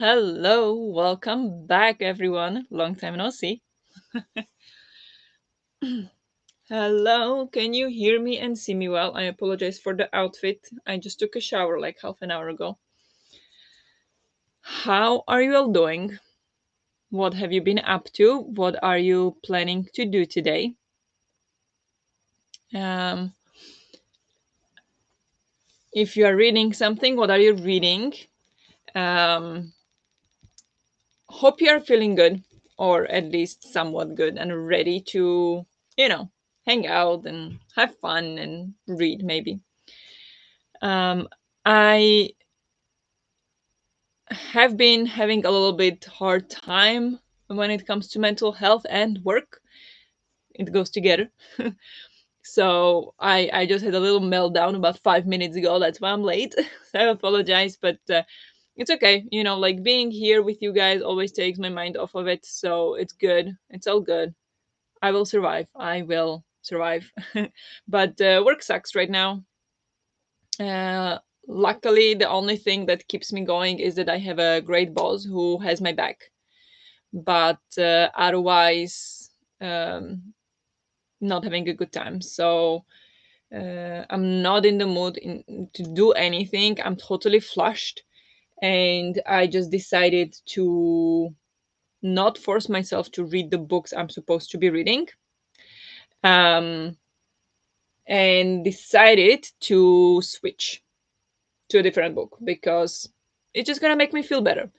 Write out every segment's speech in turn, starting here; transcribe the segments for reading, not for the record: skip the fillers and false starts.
Hello, welcome back, everyone. Long time no see. Hello, can you hear me and see me well? I apologize for the outfit. I just took a shower like half an hour ago. How are you all doing? What have you been up to? What are you planning to do today? Um, if you are reading something, what are you reading? Um, Hope you are feeling good, or at least somewhat good, and ready to, you know, hang out and have fun and read maybe. Um, I have been having a little bit hard time when it comes to mental health and work. It goes together. So I just had a little meltdown about 5 minutes ago. That's why I'm late. So I apologize, but it's okay. Like being here with you guys always takes my mind off of it. So it's good. It's all good. I will survive. I will survive. But work sucks right now. Uh, Luckily, the only thing that keeps me going is that I have a great boss who has my back. But otherwise, not having a good time. So I'm not in the mood to do anything. I'm totally flushed. And I just decided to not force myself to read the books I'm supposed to be reading. Um, and decided to switch to a different book because it's just gonna make me feel better.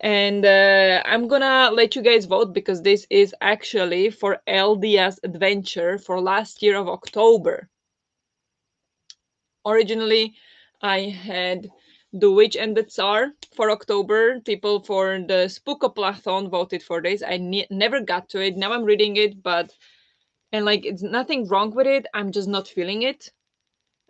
And I'm gonna let you guys vote because this is actually for Eldia's adventure for last year of October. Originally, I had The Witch and the Tsar for October. People for the Spookoplathon voted for this. I never got to it. Now I'm reading it, but and like it's nothing wrong with it. I'm just not feeling it.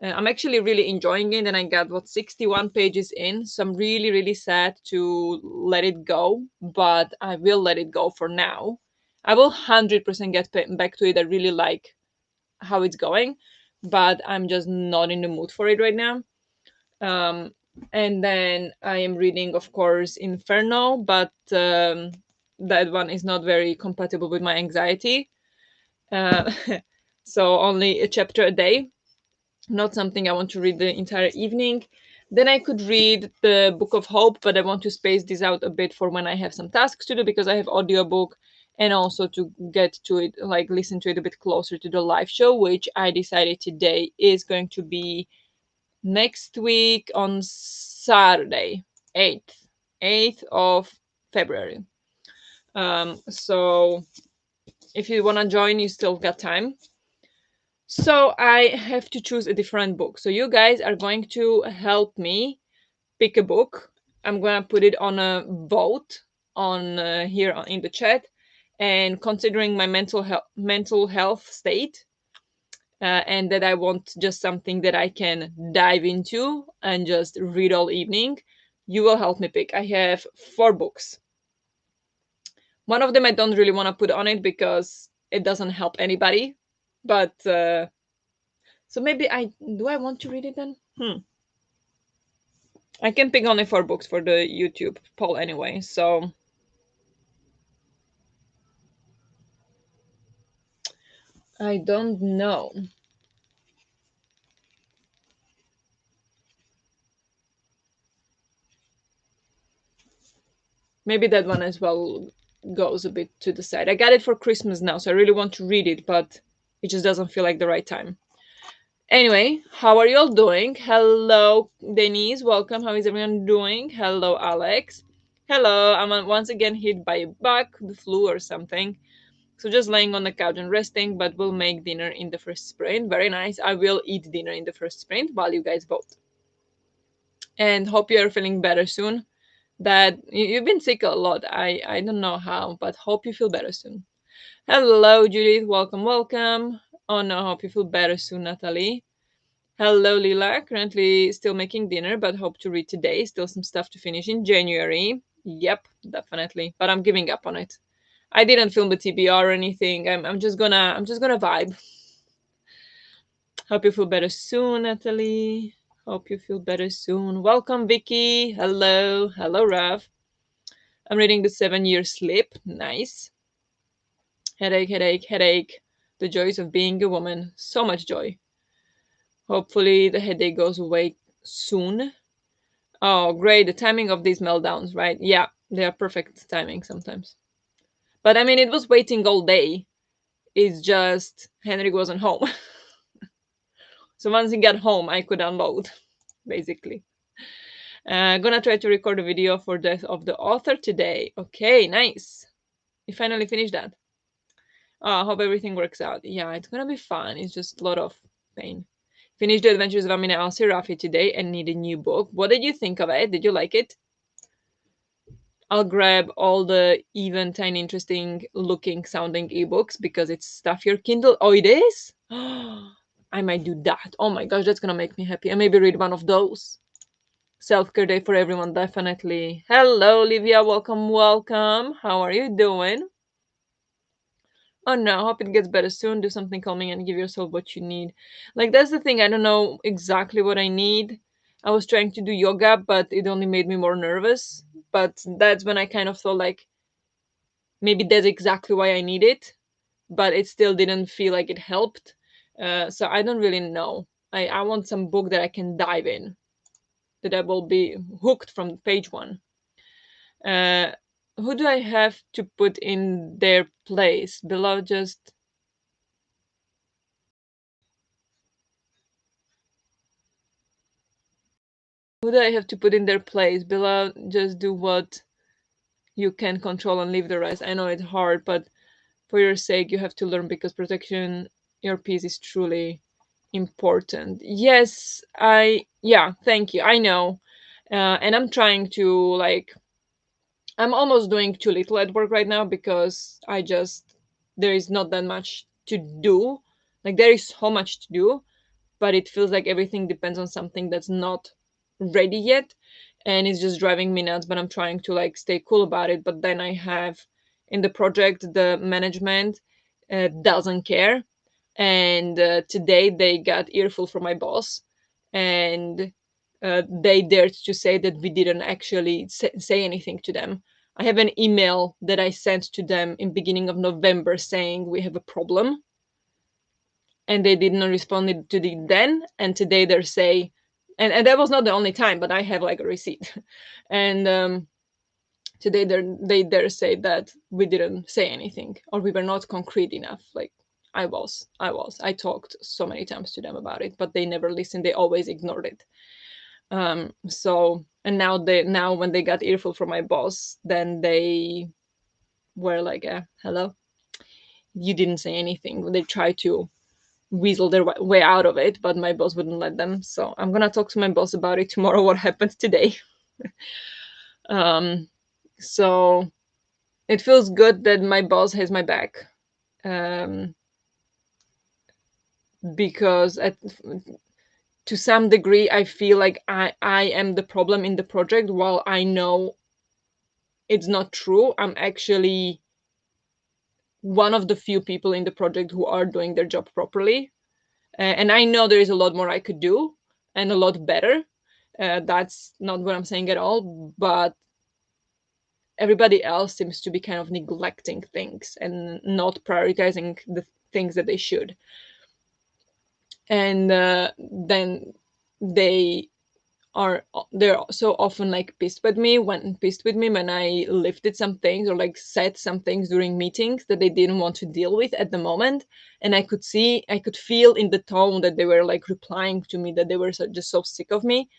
I'm actually really enjoying it, and I got 61 pages in, so I'm really, really sad to let it go, but I will let it go for now. I will 100% get back to it. I really like how it's going, but I'm just not in the mood for it right now. Um, and then I am reading, of course, Inferno, but that one is not very compatible with my anxiety. Uh, so only a chapter a day, not something I want to read the entire evening. Then I could read the Book of Hope, but I want to space this out a bit for when I have some tasks to do because I have audiobook, and also to get to it, like listen to it a bit closer to the live show, which I decided today is going to be next week on Saturday, 8th, 8th of February. So if you want to join, you still got time. So I have to choose a different book. So you guys are going to help me pick a book. I'm gonna put it on a vote on here in the chat, and considering my mental health state, and that I want just something that I can dive into and just read all evening, you will help me pick. I have 4 books. One of them I don't really want to put on it because it doesn't help anybody, but so maybe I want to read it then? I can pick only 4 books for the YouTube poll anyway, so I don't know. Maybe that one as well goes a bit to the side. I got it for Christmas now, so I really want to read it, but it just doesn't feel like the right time. Anyway, how are you all doing? Hello, Denise. Welcome. How is everyone doing? Hello, Alex. Hello. I'm once again hit by a bug, the flu or something. So just laying on the couch and resting, but we'll make dinner in the first sprint. Very nice. I will eat dinner in the first sprint while you guys vote. And hope you're feeling better soon. That you've been sick a lot. I don't know how, but hope you feel better soon. Hello, Judith. Welcome, welcome. Oh no, hope you feel better soon, Natalie. Hello, Lila. Currently still making dinner, but hope to read today. Still some stuff to finish in January. Yep, definitely. But I'm giving up on it. I didn't film the TBR or anything. I'm just gonna vibe. Hope you feel better soon, Natalie. Hope you feel better soon. Welcome, Vicky. Hello, hello, Rav. I'm reading The 7 Year Sleep. Nice. Headache, headache, headache. The joys of being a woman. So much joy. Hopefully the headache goes away soon. Oh, great. The timing of these meltdowns, right? Yeah, they are perfect timing sometimes. But I mean, it was waiting all day. It's just Henrik wasn't home. So once he got home, I could unload, basically. Gonna try to record a video for Death of the Author today. Okay, nice. You finally finished that. I hope everything works out. Yeah, it's gonna be fun. It's just a lot of pain. Finished The Adventures of Amina Al Sirafi today and need a new book. What did you think of it? Did you like it? I'll grab all the even tiny interesting looking sounding ebooks because it's stuff your Kindle. Oh, it is? I might do that. Oh my gosh, that's gonna make me happy. And maybe read one of those. Self care day for everyone, definitely. Hello, Olivia. Welcome, welcome. How are you doing? Oh no, hope it gets better soon. Do something calming and give yourself what you need. Like, that's the thing. I don't know exactly what I need. I was trying to do yoga, but it only made me more nervous. But that's when I kind of thought, like, maybe that's exactly why I need it. But it still didn't feel like it helped. So I don't really know. I want some book that I can dive in, that I will be hooked from page one. Uh, who do I have to put in their place? Below, just who do I have to put in their place? Below, just do what you can control and leave the rest. I know it's hard, but for your sake, you have to learn because protection your peace is truly important. Yes, yeah, thank you. I know. And I'm trying to, like, I'm almost doing too little at work right now because there is not that much to do. Like, there is so much to do, but it feels like everything depends on something that's not ready yet. And it's just driving me nuts, but I'm trying to, like, stay cool about it. But then I have in the project, the management doesn't care. And today they got earful from my boss, and they dared to say that we didn't actually say anything to them. I have an email that I sent to them in beginning of November saying we have a problem, and they didn't respond to the then. And today they're say, and that was not the only time, but I have like a receipt. And today they dare say that we didn't say anything or we were not concrete enough. Like, I talked so many times to them about it, but they never listened. They always ignored it. So, and now when they got earful from my boss, then they were like, hello, you didn't say anything. They tried to weasel their way out of it, but my boss wouldn't let them. So I'm gonna talk to my boss about it tomorrow. What happened today? um, so it feels good that my boss has my back, um, because to some degree I feel like I am the problem in the project. While I know it's not true, I'm actually one of the few people in the project who are doing their job properly. And I know there is a lot more I could do and a lot better. That's not what I'm saying at all, but everybody else seems to be kind of neglecting things and not prioritizing the things that they should. And then they they're so often like pissed with me when I lifted some things or like said some things during meetings that they didn't want to deal with at the moment. And I could feel in the tone that they were like replying to me that they were just so sick of me.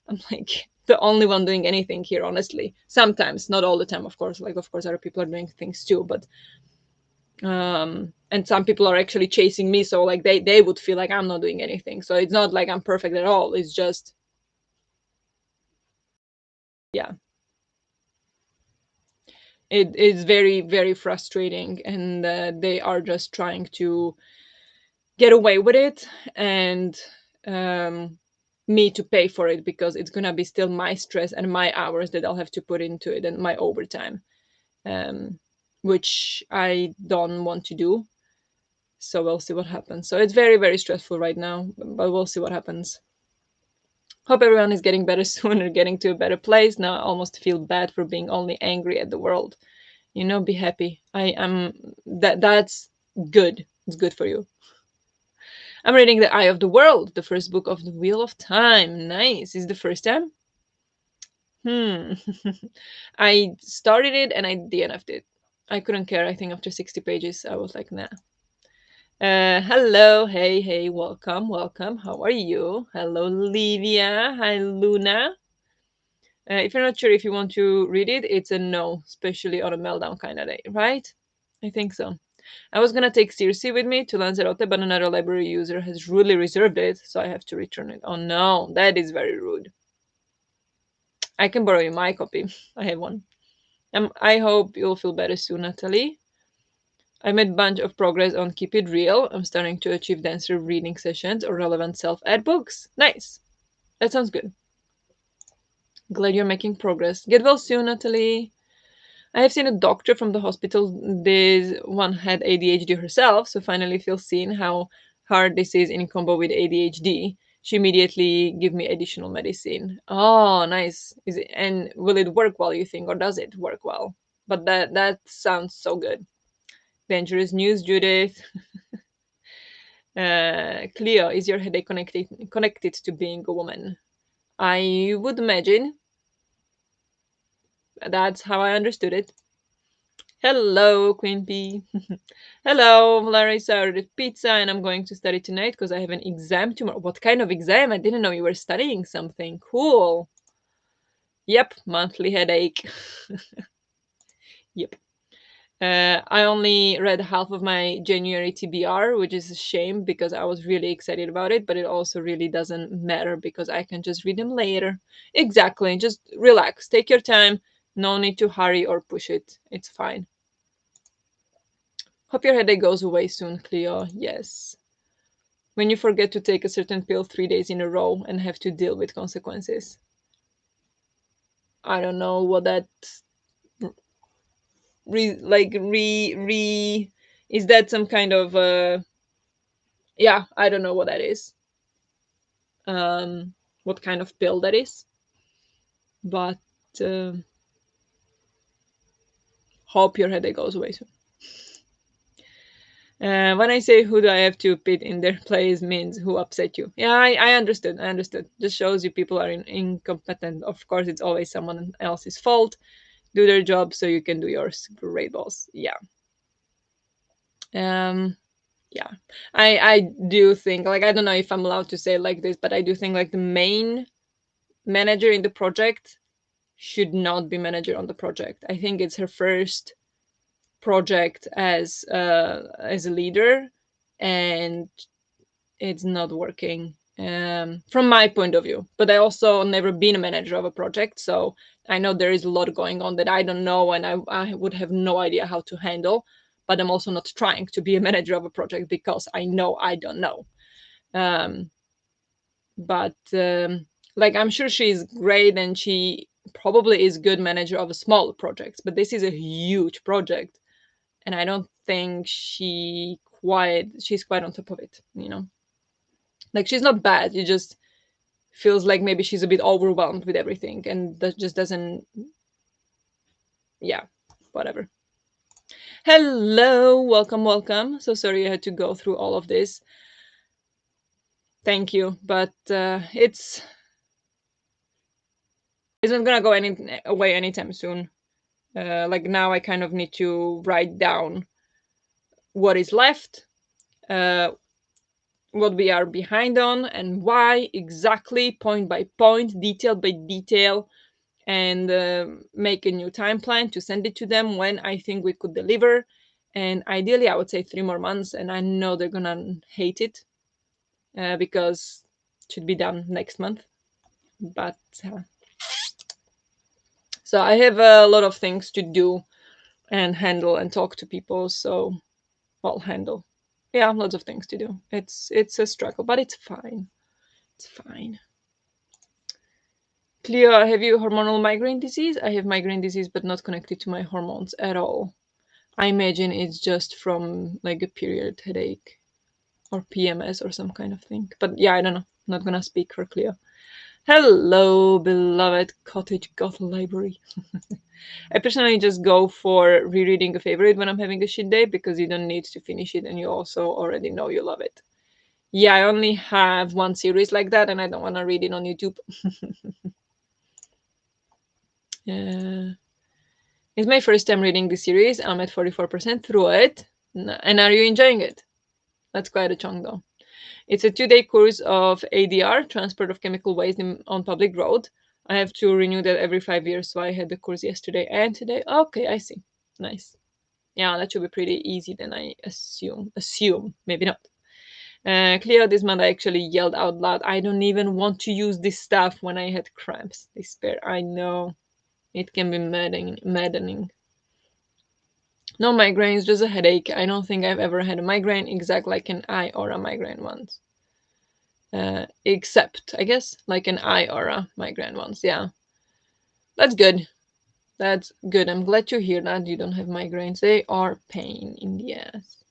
I'm like the only one doing anything here, honestly. Sometimes, not all the time, of course. Like, of course, other people are doing things too, but and some people are actually chasing me, so like they would feel like I'm not doing anything. So it's not like I'm perfect at all. It's just, yeah, it is very very frustrating, and they are just trying to get away with it, and um me to pay for it because it's gonna be still my stress and my hours that I'll have to put into it and my overtime, um which I don't want to do. So we'll see what happens. So it's very very stressful right now, but we'll see what happens. Hope everyone is getting better soon or getting to a better place. Now I almost feel bad for being only angry at the world. Be happy. I am that's good. It's good for you. I'm reading The Eye of the World, the first book of the Wheel of Time. Nice. Is the first time? Hmm. I started it and I DNF'd it. I couldn't care. I think after 60 pages, I was like, nah. Hello. Hey, hey. Welcome. Welcome. How are you? Hello, Livia. Hi, Luna. If you're not sure if you want to read it, it's a no, especially on a meltdown kind of day, right? I think so. I was gonna take Circe with me to Lanzarote, but another library user has rudely reserved it, so I have to return it. Oh no, that is very rude. I can borrow you my copy. I have one. I hope you'll feel better soon, Natalie. I made a bunch of progress on Keep It Real. I'm starting to achieve denser reading sessions or relevant self-ed books. Nice. That sounds good. Glad you're making progress. Get well soon, Natalie. I have seen a doctor from the hospital. This one had ADHD herself, so finally feel seen how hard this is in combo with ADHD. She immediately give me additional medicine. Oh, nice. Is it, and will it work well, you think, or does it work well? But that sounds so good. Dangerous news, Judith. Cleo, is your headache connected to being a woman? I would imagine. That's how I understood it. Hello, Queen Bee. Hello, Larissa. I ordered pizza and I'm going to study tonight because I have an exam tomorrow. What kind of exam? I didn't know you were studying something. Cool. Yep, monthly headache. Yep. I only read half of my January TBR, which is a shame because I was really excited about it, but it also really doesn't matter because I can just read them later. Exactly. Just relax. Take your time. No need to hurry or push it. It's fine. Hope your headache goes away soon, Cleo. Yes. When you forget to take a certain pill 3 days in a row and have to deal with consequences. I don't know what that re is that some kind of yeah, I don't know what that is. What kind of pill that is, but uh, hope your headache goes away soon. When I say who do I have to put in their place means who upset you. Yeah, I understood. I understood. Just shows you people are incompetent. Of course, it's always someone else's fault. Do their job so you can do yours. Great boss. Yeah. Um. Yeah. I do think like I don't know if I'm allowed to say it like this, but I do think like the main manager in the project should not be manager on the project. I think it's her first project as a leader, and it's not working from my point of view. But I also never been a manager of a project, so I know there is a lot going on that I don't know, and I would have no idea how to handle. But I'm also not trying to be a manager of a project because I know I don't know. Um, but like I'm sure she's great, and she probably is good manager of a small project. But this is a huge project, and I don't think she's quite on top of it. Like she's not bad. It just feels like maybe she's a bit overwhelmed with everything, and that just doesn't. Yeah, whatever. Hello, welcome, welcome. So sorry I had to go through all of this. Thank you, but it's not gonna go away anytime soon. Like now, I kind of need to write down what is left, uh, what we are behind on, and why exactly, point by point, detail by detail, and make a new time plan to send it to them when I think we could deliver. And ideally, I would say 3 more months. And I know they're gonna hate it because it should be done next month. But so I have a lot of things to do and handle and talk to people. So, well, handle. Yeah, lots of things to do. It's a struggle, but it's fine. It's fine. Cleo, have you hormonal migraine disease? I have migraine disease, but not connected to my hormones at all. I imagine it's just from like a period headache or PMS or some kind of thing. But yeah, I don't know. Not gonna speak for Cleo. Hello, beloved cottage goth library. I personally just go for rereading a favorite when I'm having a shit day because you don't need to finish it and you also already know you love it. Yeah, I only have one series like that and I don't want to read it on YouTube. uh, it's my first time reading the series. I'm at 44% through it. And are you enjoying it? That's quite a chunk though. It's a 2-day course of ADR, transport of chemical waste on public road. I have to renew that every 5 years, so I had the course yesterday and today. Okay, I see. Nice. Yeah, that should be pretty easy then, I assume. Assume, maybe not. Cleo, this month I actually yelled out loud, I don't even want to use this stuff when I had cramps. Despair, I know. It can be maddening. No migraines, just a headache. I don't think I've ever had a migraine exact like an eye or a migraine once. Except, I guess, like an eye or a migraine once. Yeah, that's good. That's good. I'm glad to hear that you don't have migraines. They are pain in the ass.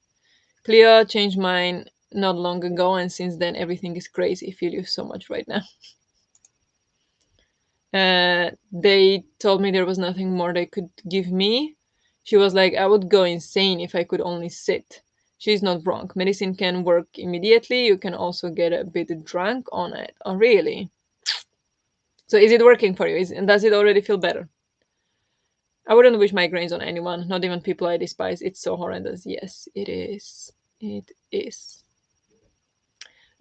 Cleo changed mine not long ago, and since then everything is crazy. I feel you so much right now. They told me there was nothing more they could give me. She was like, I would go insane if I could only sit. She's not wrong. Medicine can work immediately. You can also get a bit drunk on it. Oh, really? So is it working for you? And does it already feel better? I wouldn't wish migraines on anyone, not even people I despise. It's so horrendous. Yes, it is. It is.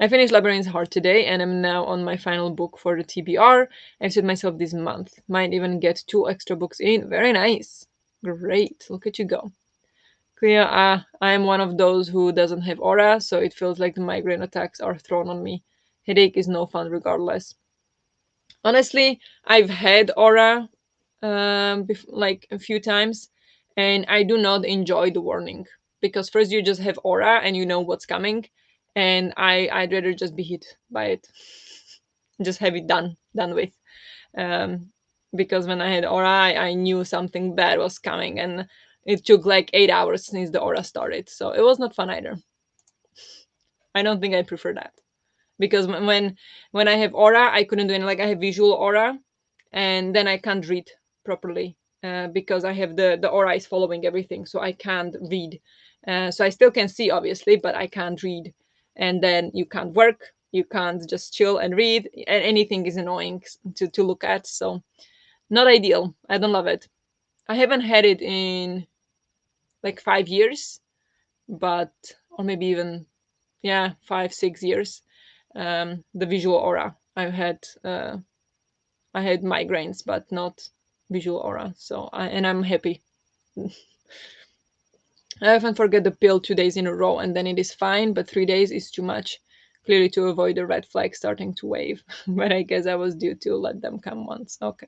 I finished Labyrinth's Heart today and am now on my final book for the TBR. I've set myself this month. Might even get 2 extra books in. Very nice. Great. Look at you go. Cleo, I am one of those who doesn't have aura, so it feels like the migraine attacks are thrown on me. Headache is no fun regardless. Honestly, I've had aura like a few times, and I do not enjoy the warning because first you just have aura and you know what's coming, and I'd rather just be hit by it, just have it done with. Um, because when I had aura, I knew something bad was coming, and it took like 8 hours since the aura started, so it was not fun either. I don't think I prefer that because when I have aura, I couldn't do anything. Like I have visual aura, and then I can't read properly because I have the aura is following everything, so I can't read. So I still can see obviously, but I can't read. And then you can't work, you can't just chill and read, and anything is annoying to look at. So not ideal. I don't love it. I haven't had it in like 5 years, but or maybe even yeah 5 6 years. The visual aura. I had migraines, but not visual aura. So and I'm happy. I often forget the pill 2 days in a row, and then it is fine. But 3 days is too much. Clearly, to avoid the red flag starting to wave. But I guess I was due to let them come once. Okay,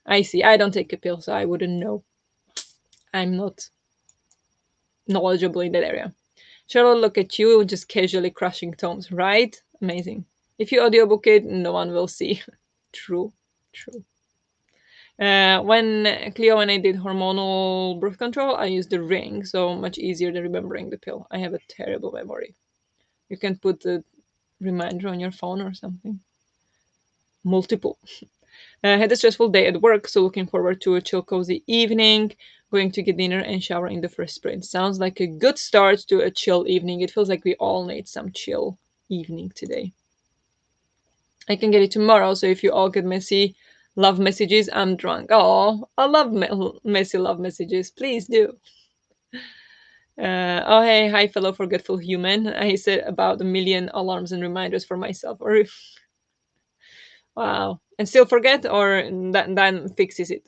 I see. I don't take a pill, so I wouldn't know. I'm not knowledgeable in that area. Charlotte, look at you, just casually crushing tomes, right? Amazing. If you audiobook it, no one will see. True, true. When I did hormonal birth control, I used the ring, so much easier than remembering the pill. I have a terrible memory. You can put the reminder on your phone or something. Multiple. Had a stressful day at work, so looking forward to a chill, cozy evening. Going to get dinner and shower in the first sprint. Sounds like a good start to a chill evening. It feels like we all need some chill evening today. I can get it tomorrow, so if you all get messy love messages, I'm drunk. Oh, I love messy love messages. Please do. Oh, hey, hi, fellow forgetful human. I set about 1 million alarms and reminders for myself. Or wow, and still forget, or that then fixes it.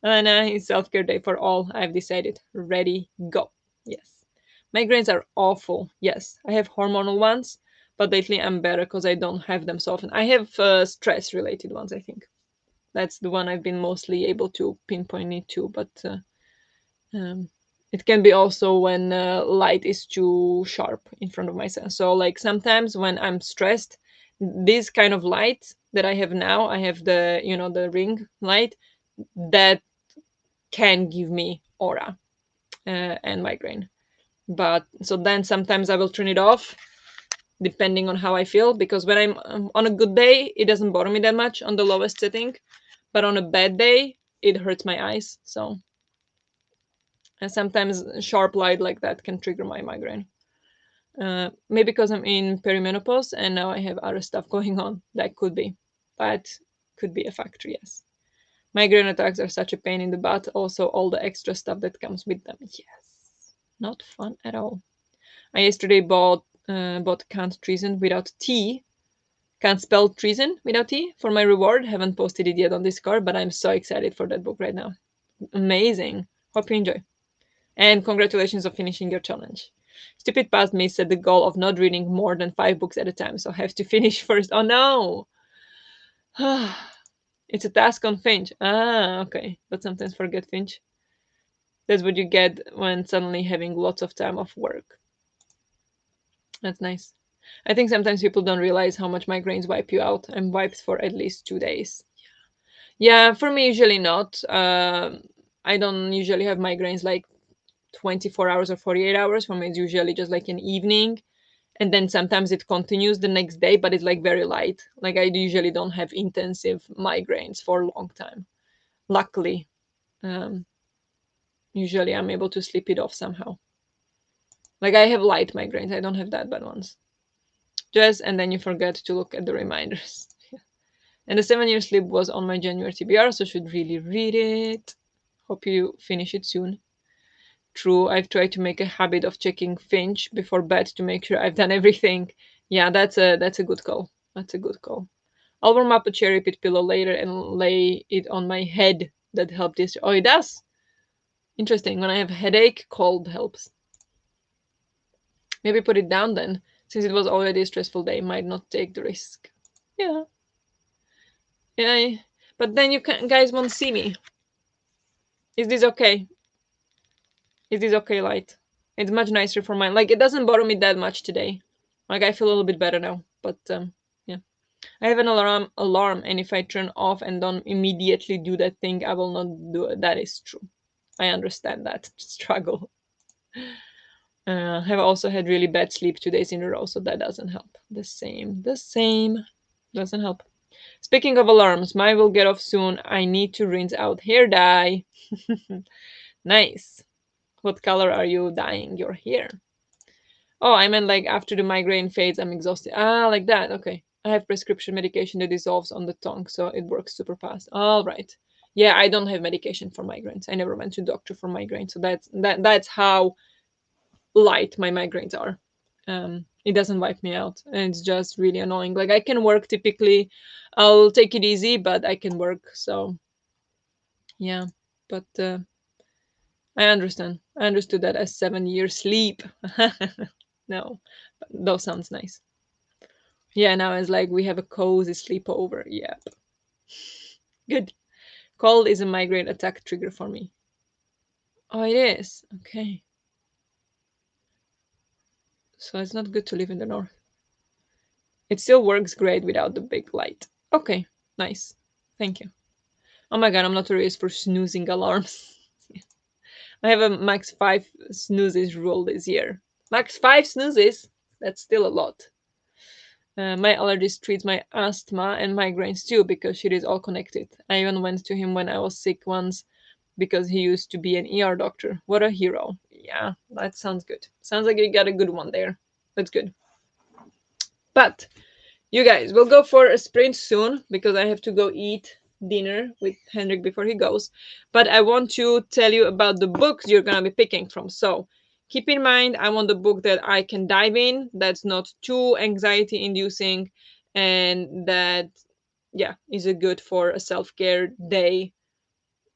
And it's self-care day for all. I've decided. Ready, go. Yes. Migraines are awful. Yes, I have hormonal ones, but lately I'm better because I don't have them so often. I have stress-related ones, I think. That's the one I've been mostly able to pinpoint it to, but um, it can be also when light is too sharp in front of my sense. So, like sometimes when I'm stressed, this kind of light that I have now, I have the ring light that can give me aura and migraine. But so then sometimes I will turn it off depending on how I feel. Because when I'm on a good day, it doesn't bother me that much on the lowest setting, but on a bad day, it hurts my eyes. So, and sometimes sharp light like that can trigger my migraine. Maybe because I'm in perimenopause and now I have other stuff going on. That could be. That could be a factor, yes. Migraine attacks are such a pain in the butt. Also, all the extra stuff that comes with them. Yes. Not fun at all. I yesterday bought canned treason without T. Can't spell treason without T for my reward. Haven't posted it yet on Discord, but I'm so excited for that book right now. Amazing. Hope you enjoy. And congratulations on finishing your challenge. Stupid past me set the goal of not reading more than 5 books at a time, so I have to finish first. Oh no! It's a task on Finch. Ah, okay. But sometimes forget Finch. That's what you get when suddenly having lots of time off work. That's nice. I think sometimes people don't realize how much migraines wipe you out. I'm wiped for at least 2 days. Yeah, for me, usually not. I don't usually have migraines like 24 hours or 48 hours. For me, it's usually just like an evening. And then sometimes it continues the next day, but it's like very light. Like I usually don't have intensive migraines for a long time. Luckily, um, usually I'm able to sleep it off somehow. Like I have light migraines. I don't have that bad ones. Just and then you forget to look at the reminders. And the 7 year sleep was on my January TBR, so should really read it. Hope you finish it soon. True, I've tried to make a habit of checking Finch before bed to make sure I've done everything. Yeah, that's a good call. That's a good call. I'll warm up a cherry pit pillow later and lay it on my head. That helped this. Oh, it does. Interesting. When I have a headache, cold helps. Maybe put it down then, since it was already a stressful day. Might not take the risk. Yeah, yeah. But then you can, guys won't see me. Is this okay? Is this okay, light? It's much nicer for mine. Like it doesn't bother me that much today. Like I feel a little bit better now. But yeah. I have an alarm, and if I turn off and don't immediately do that thing, I will not do it. That is true. I understand that struggle. Have also had really bad sleep 2 days in a row, so that doesn't help. The same doesn't help. Speaking of alarms, mine will get off soon. I need to rinse out hair dye. Nice. What color are you dyeing your hair? Oh, I meant like after the migraine fades, I'm exhausted. Ah, like that. Okay. I have prescription medication that dissolves on the tongue, so it works super fast. All right. Yeah, I don't have medication for migraines. I never went to doctor for migraines, so that's how light my migraines are. It doesn't wipe me out, and it's just really annoying. Like I can work typically, I'll take it easy, but I can work. So yeah, but I understand. I understood that as 7 year sleep. No, but those sounds nice. Yeah, now it's like we have a cozy sleepover. Yeah, good. Cold is a migraine attack trigger for me. Oh, it is. Okay. So it's not good to live in the north. It still works great without the big light. Okay, nice. Thank you. Oh my god, I'm notorious for snoozing alarms. I have a max 5 snoozes rule this year. Max 5 snoozes? That's still a lot. My allergist treats my asthma and migraines too because it is all connected. I even went to him when I was sick once because he used to be an ER doctor. What a hero. Yeah, that sounds good. Sounds like you got a good one there. That's good. But you guys, we'll go for a sprint soon because I have to go eat dinner with Henrik before he goes. But I want to tell you about the books you're going to be picking from. So keep in mind, I want the book that I can dive in, that's not too anxiety inducing, and that, yeah, is a good for a self care day.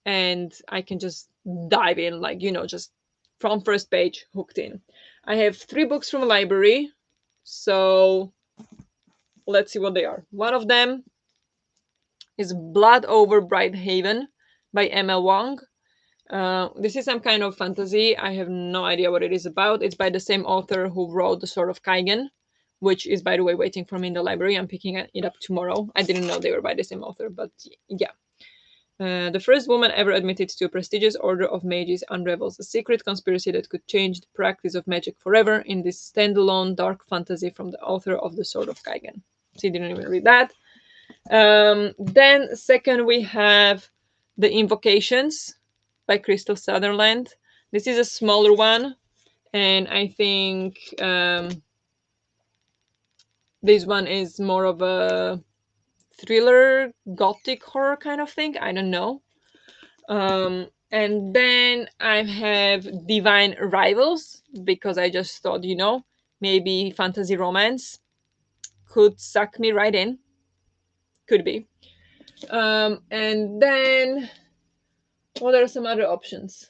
And I can just dive in, like, just from first page, hooked in. I have 3 books from a library. So let's see what they are. One of them is Blood Over Bright Haven by M.L. Wong. This is some kind of fantasy. I have no idea what it is about. It's by the same author who wrote The Sword of Kaigen, which is, by the way, waiting for me in the library. I'm picking it up tomorrow. I didn't know they were by the same author, but yeah. The first woman ever admitted to a prestigious order of mages unravels a secret conspiracy that could change the practice of magic forever in this standalone dark fantasy from the author of The Sword of Kaigen. So you didn't even read that. Then second we have The Invocations by Crystal Sutherland. This is a smaller one, and I think this one is more of a thriller, gothic horror kind of thing. I don't know. And then I have Divine Rivals because I just thought, maybe fantasy romance could suck me right in. Could be. And then what are some other options?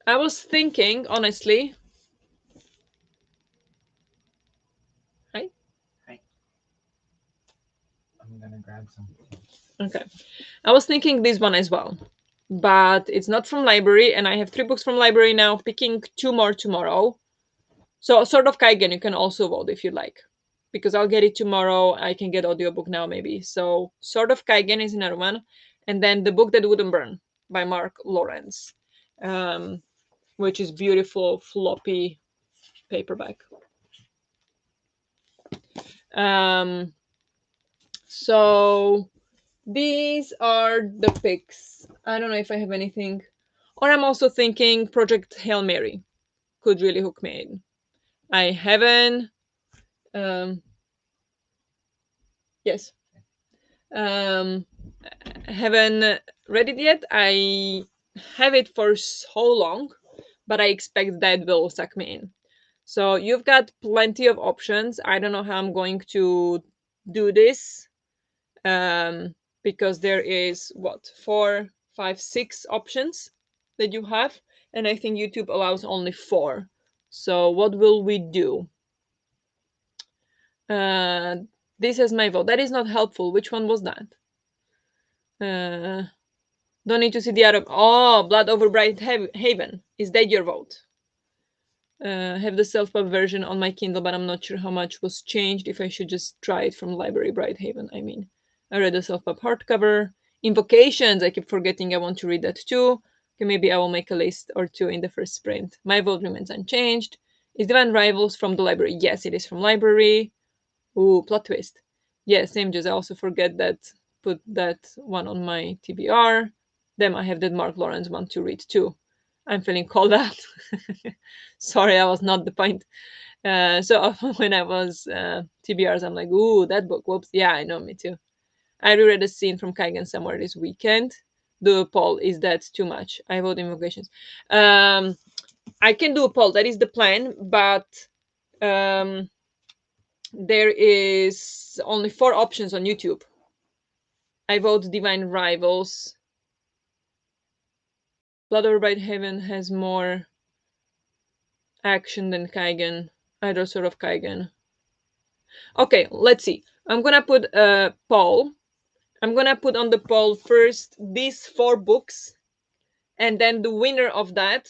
I was thinking, honestly. Hi. Hi. I'm gonna grab some. Okay. I was thinking this one as well, but it's not from library, and I have 3 books from library now. Picking 2 more tomorrow. So Sword of Kaigen, you can also vote if you like, because I'll get it tomorrow. I can get audiobook now maybe. So Sword of Kaigen is another one, and then The Book That Wouldn't Burn by Mark Lawrence, which is beautiful floppy paperback. Um, so these are the picks. I don't know if I have anything, or I'm also thinking Project Hail Mary could really hook me in. I haven't. Um, yes. Um, haven't read it yet. I have it for so long, but I expect that will suck me in. So you've got plenty of options. I don't know how I'm going to do this, because there is what, 4, 5, 6 options that you have, and I think YouTube allows only 4. So what will we do? Uh, this is my vote. That is not helpful. Which one was that? Don't need to see the other. Oh, Blood Over Bright Haven. Is that your vote? Have the self-pub version on my Kindle, but I'm not sure how much was changed. If I should just try it from library Brighthaven. I mean, I read the self-pub hardcover. Invocations. I keep forgetting I want to read that too. Okay, maybe I will make a list or 2 in the first sprint. My vote remains unchanged. Is Divine Rivals from the library? Yes, it is from library. Ooh, plot twist. Yeah, same just I also forget that, put that one on my TBR. Then I have that Mark Lawrence one to read too. I'm feeling called out. Sorry, I was not the point. So often when I was TBRs, I'm like, ooh, that book. Whoops. Yeah, I know, me too. I reread a scene from Kaigen somewhere this weekend. Do a poll. Is that too much? I vote invocations. I can do a poll. That is the plan, but there is only 4 options on YouTube. I vote Divine Rivals. Blood Over Bright Heaven has more action than Kaigen. Either sort of Kaigen. Okay, let's see. I'm gonna put a poll. I'm gonna put on the poll first these 4 books, and then the winner of that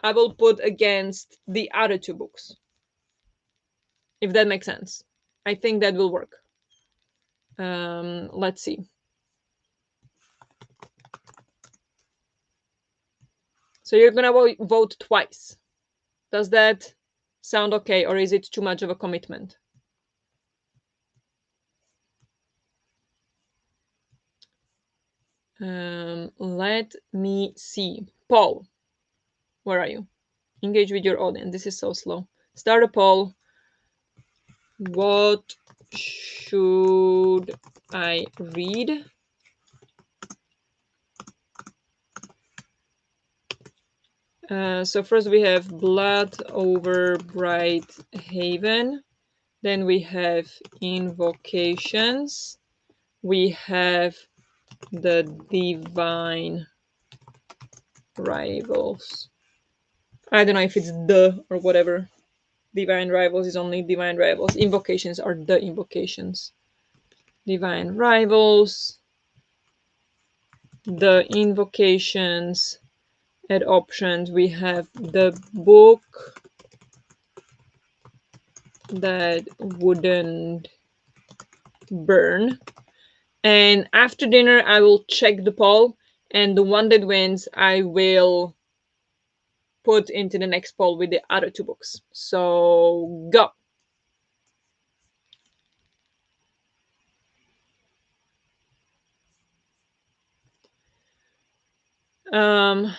I will put against the other 2 books. If that makes sense. I think that will work. Let's see. So you're gonna vote twice. Does that sound okay, or is it too much of a commitment? Let me see. Paul, where are you? Engage with your audience. This is so slow. Start a poll. What should I read? So first we have Blood Over Bright Haven. Then we have Invocations. We have the Divine Rivals. I don't know if it's the or whatever. Divine Rivals is only Divine Rivals. Invocations are the Invocations. Divine Rivals. The Invocations. At options, we have the book that wouldn't burn. And after dinner, I will check the poll, and the one that wins, I will put into the next poll with the other two books. So go. Um,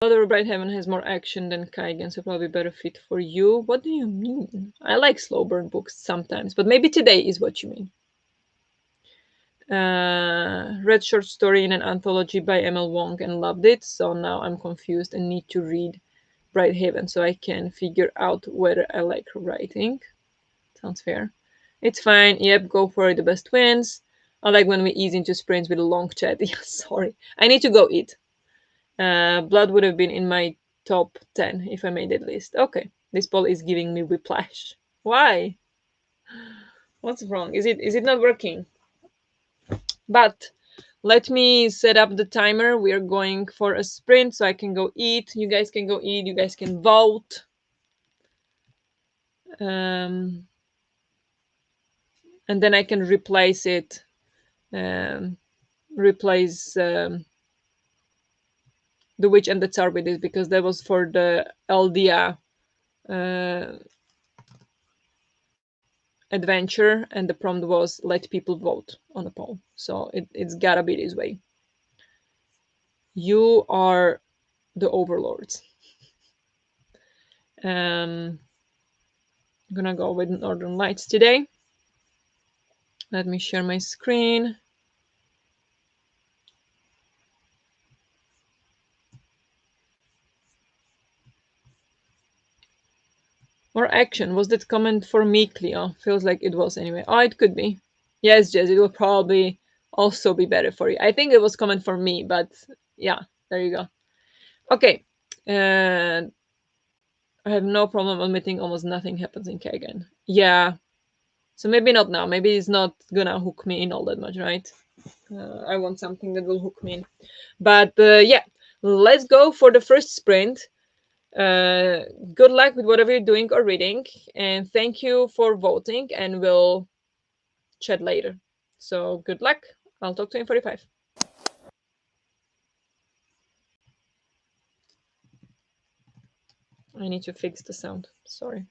Other Bright Heaven has more action than Kaigen, so probably better fit for you. What do you mean? I like slow burn books sometimes, but maybe today is what you mean. Read short story in an anthology by ML Wong and loved it, so now I'm confused and need to read Bright Haven so I can figure out whether I like her writing. Sounds fair. It's fine. Yep, go for it. The best wins. I like when we ease into sprints with a long chat. Yeah, sorry. I need to go eat. Blood would have been in my top 10 if I made that list. Okay. This poll is giving me whiplash. Why? What's wrong? Is it not working? But let me set up the timer. We are going for a sprint so I can go eat. You guys can go eat. You guys can vote. Um, and then I can replace it. Um, replace the witch and the tsar with it because that was for the Eldia uh, adventure, and the prompt was let people vote on a poll. So it's gotta be this way. You are the overlords. I'm gonna go with Northern Lights today. Let me share my screen. More action. Was that comment for me, Cleo? Feels like it was anyway. Oh, it could be. Yes, Jess, it will probably also be better for you. I think it was comment for me, but yeah, there you go. Okay. And I have no problem admitting almost nothing happens in Kagan. Yeah. So maybe not now. Maybe it's not gonna hook me in all that much, right? I want something that will hook me in. But yeah, let's go for the first sprint. Uh, Good luck with whatever you're doing or reading, and thank you for voting. And we'll chat later. So good luck. I'll talk to you in 45. I need to fix the sound. Sorry.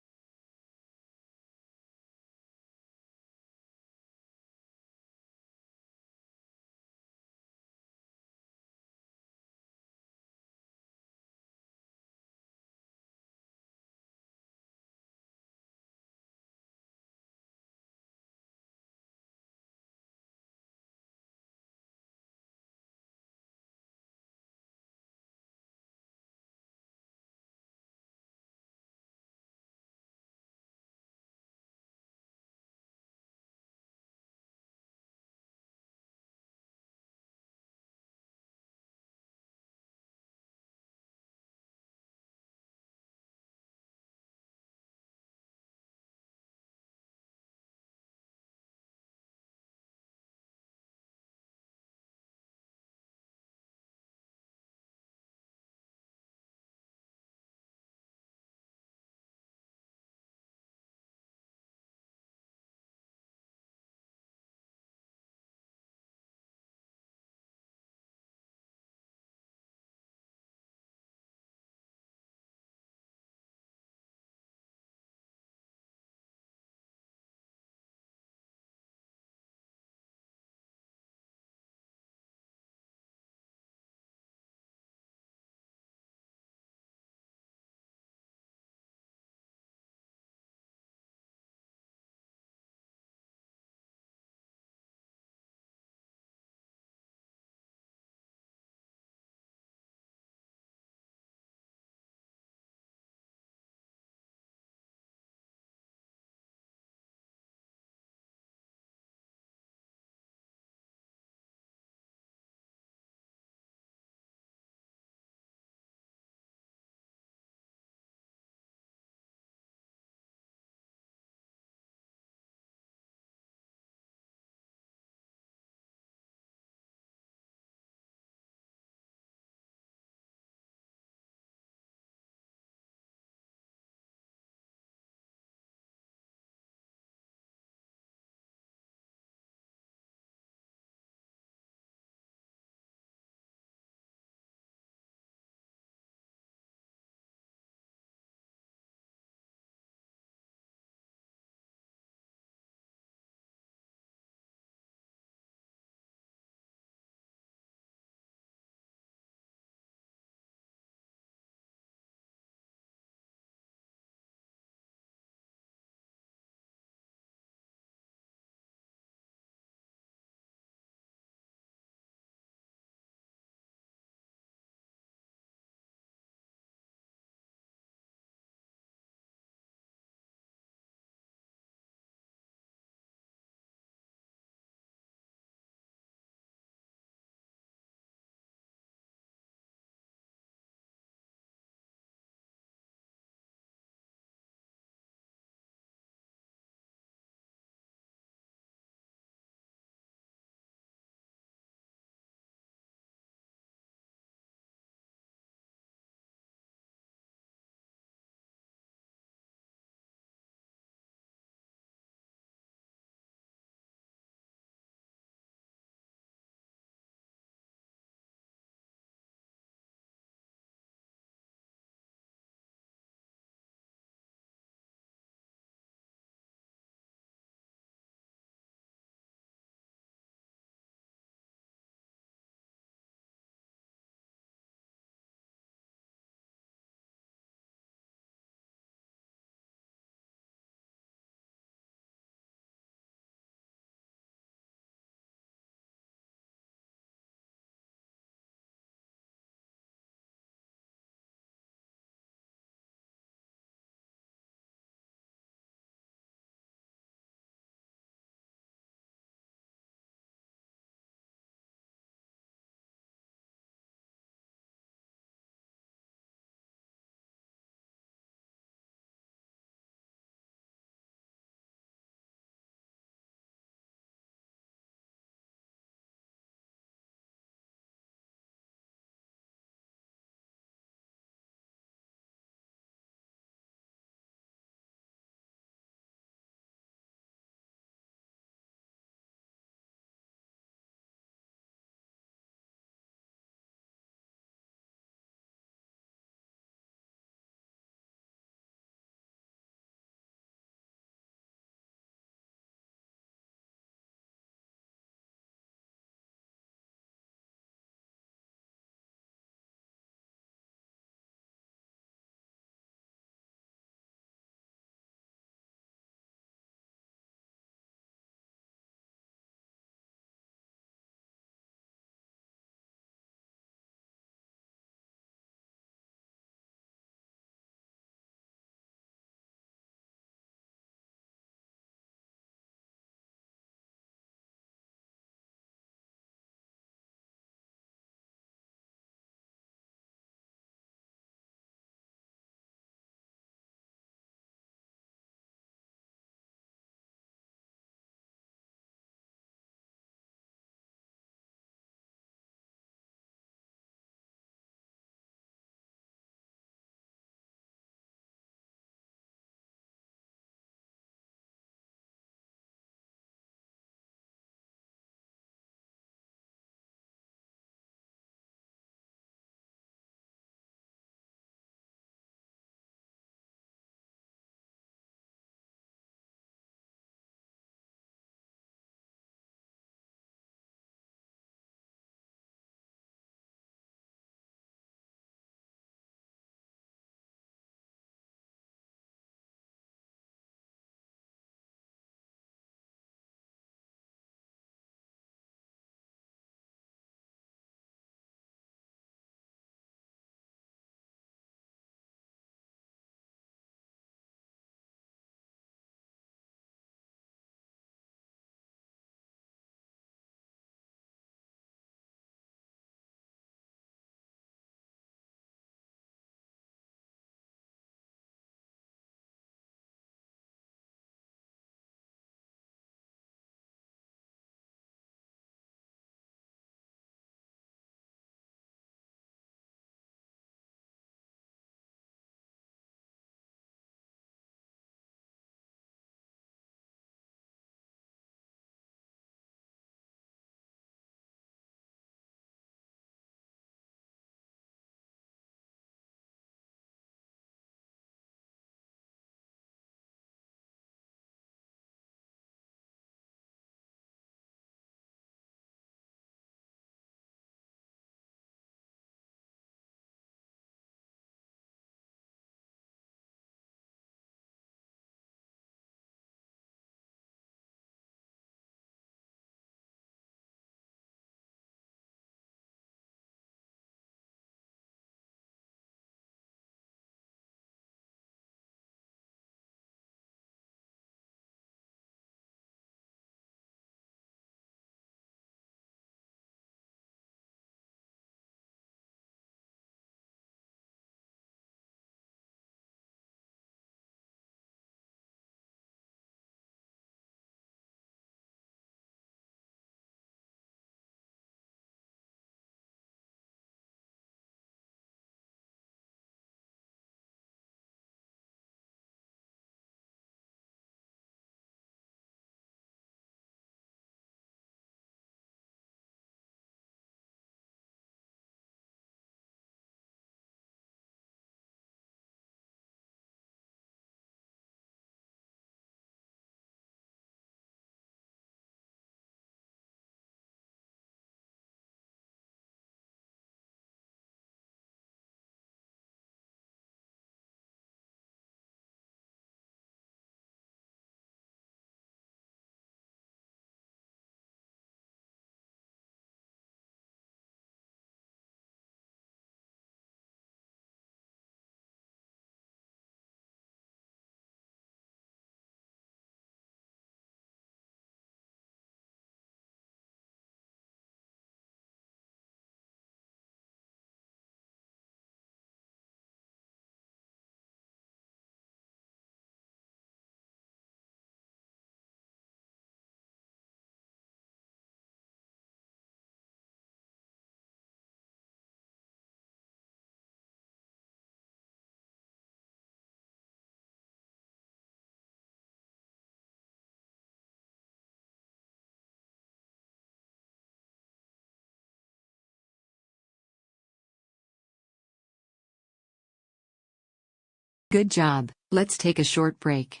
Good job. Let's take a short break.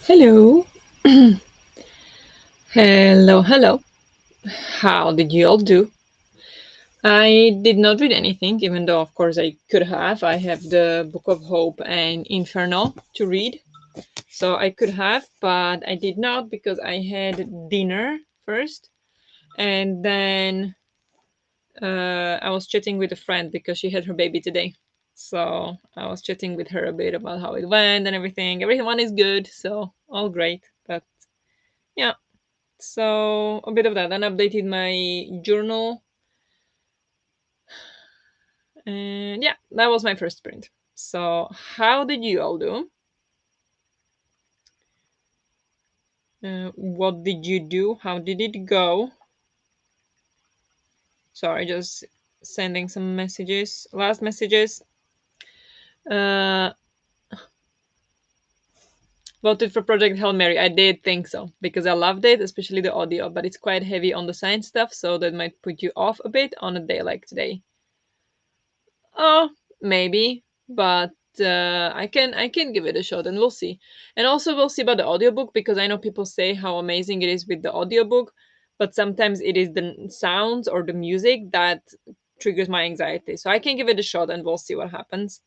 Hello. Hello, hello. How did you all do? I did not read anything, even though, of course, I could have. I have the Book of Hope and Inferno to read, so I could have, but I did not because I had dinner first, and then I was chatting with a friend because she had her baby today. So I was chatting with her a bit about how it went and everything. Everyone is good, so all great. But yeah, so a bit of that. Then updated my journal, and yeah, that was my first sprint. So how did you all do? What did you do? How did it go? Sorry, just sending some messages. Last messages. Uh, Voted for Project Hail Mary. I did think so because I loved it, especially the audio, but it's quite heavy on the science stuff, so that might put you off a bit on a day like today. Oh, maybe, but I can give it a shot and we'll see. And also we'll see about the audiobook because I know people say how amazing it is with the audiobook, but sometimes it is the sounds or the music that triggers my anxiety. So I can give it a shot and we'll see what happens.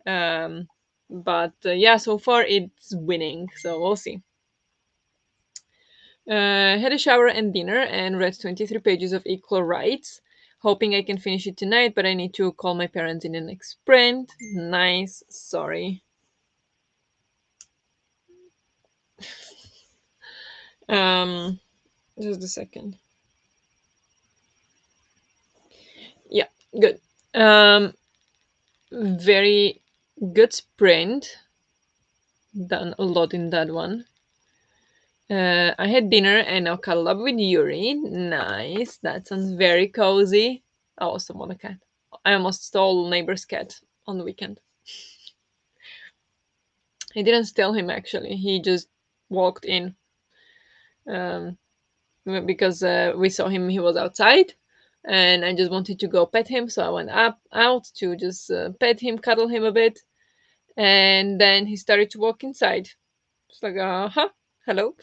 Um, but yeah, so far it's winning, so we'll see. Had a shower and dinner and read 23 pages of Equal Rights. Hoping I can finish it tonight, but I need to call my parents in the next sprint. Nice. Sorry. Um, just a second. Yeah, good. Um, very good sprint. Done a lot in that one. I had dinner and now cuddled up with Yuri. Nice. That sounds very cozy. I also want a cat. I almost stole neighbor's cat on the weekend. He didn't steal him actually. He just walked in um, because we saw him. He was outside, and I just wanted to go pet him. So I went up out to just pet him, cuddle him a bit, and then he started to walk inside. It's like, huh, hello.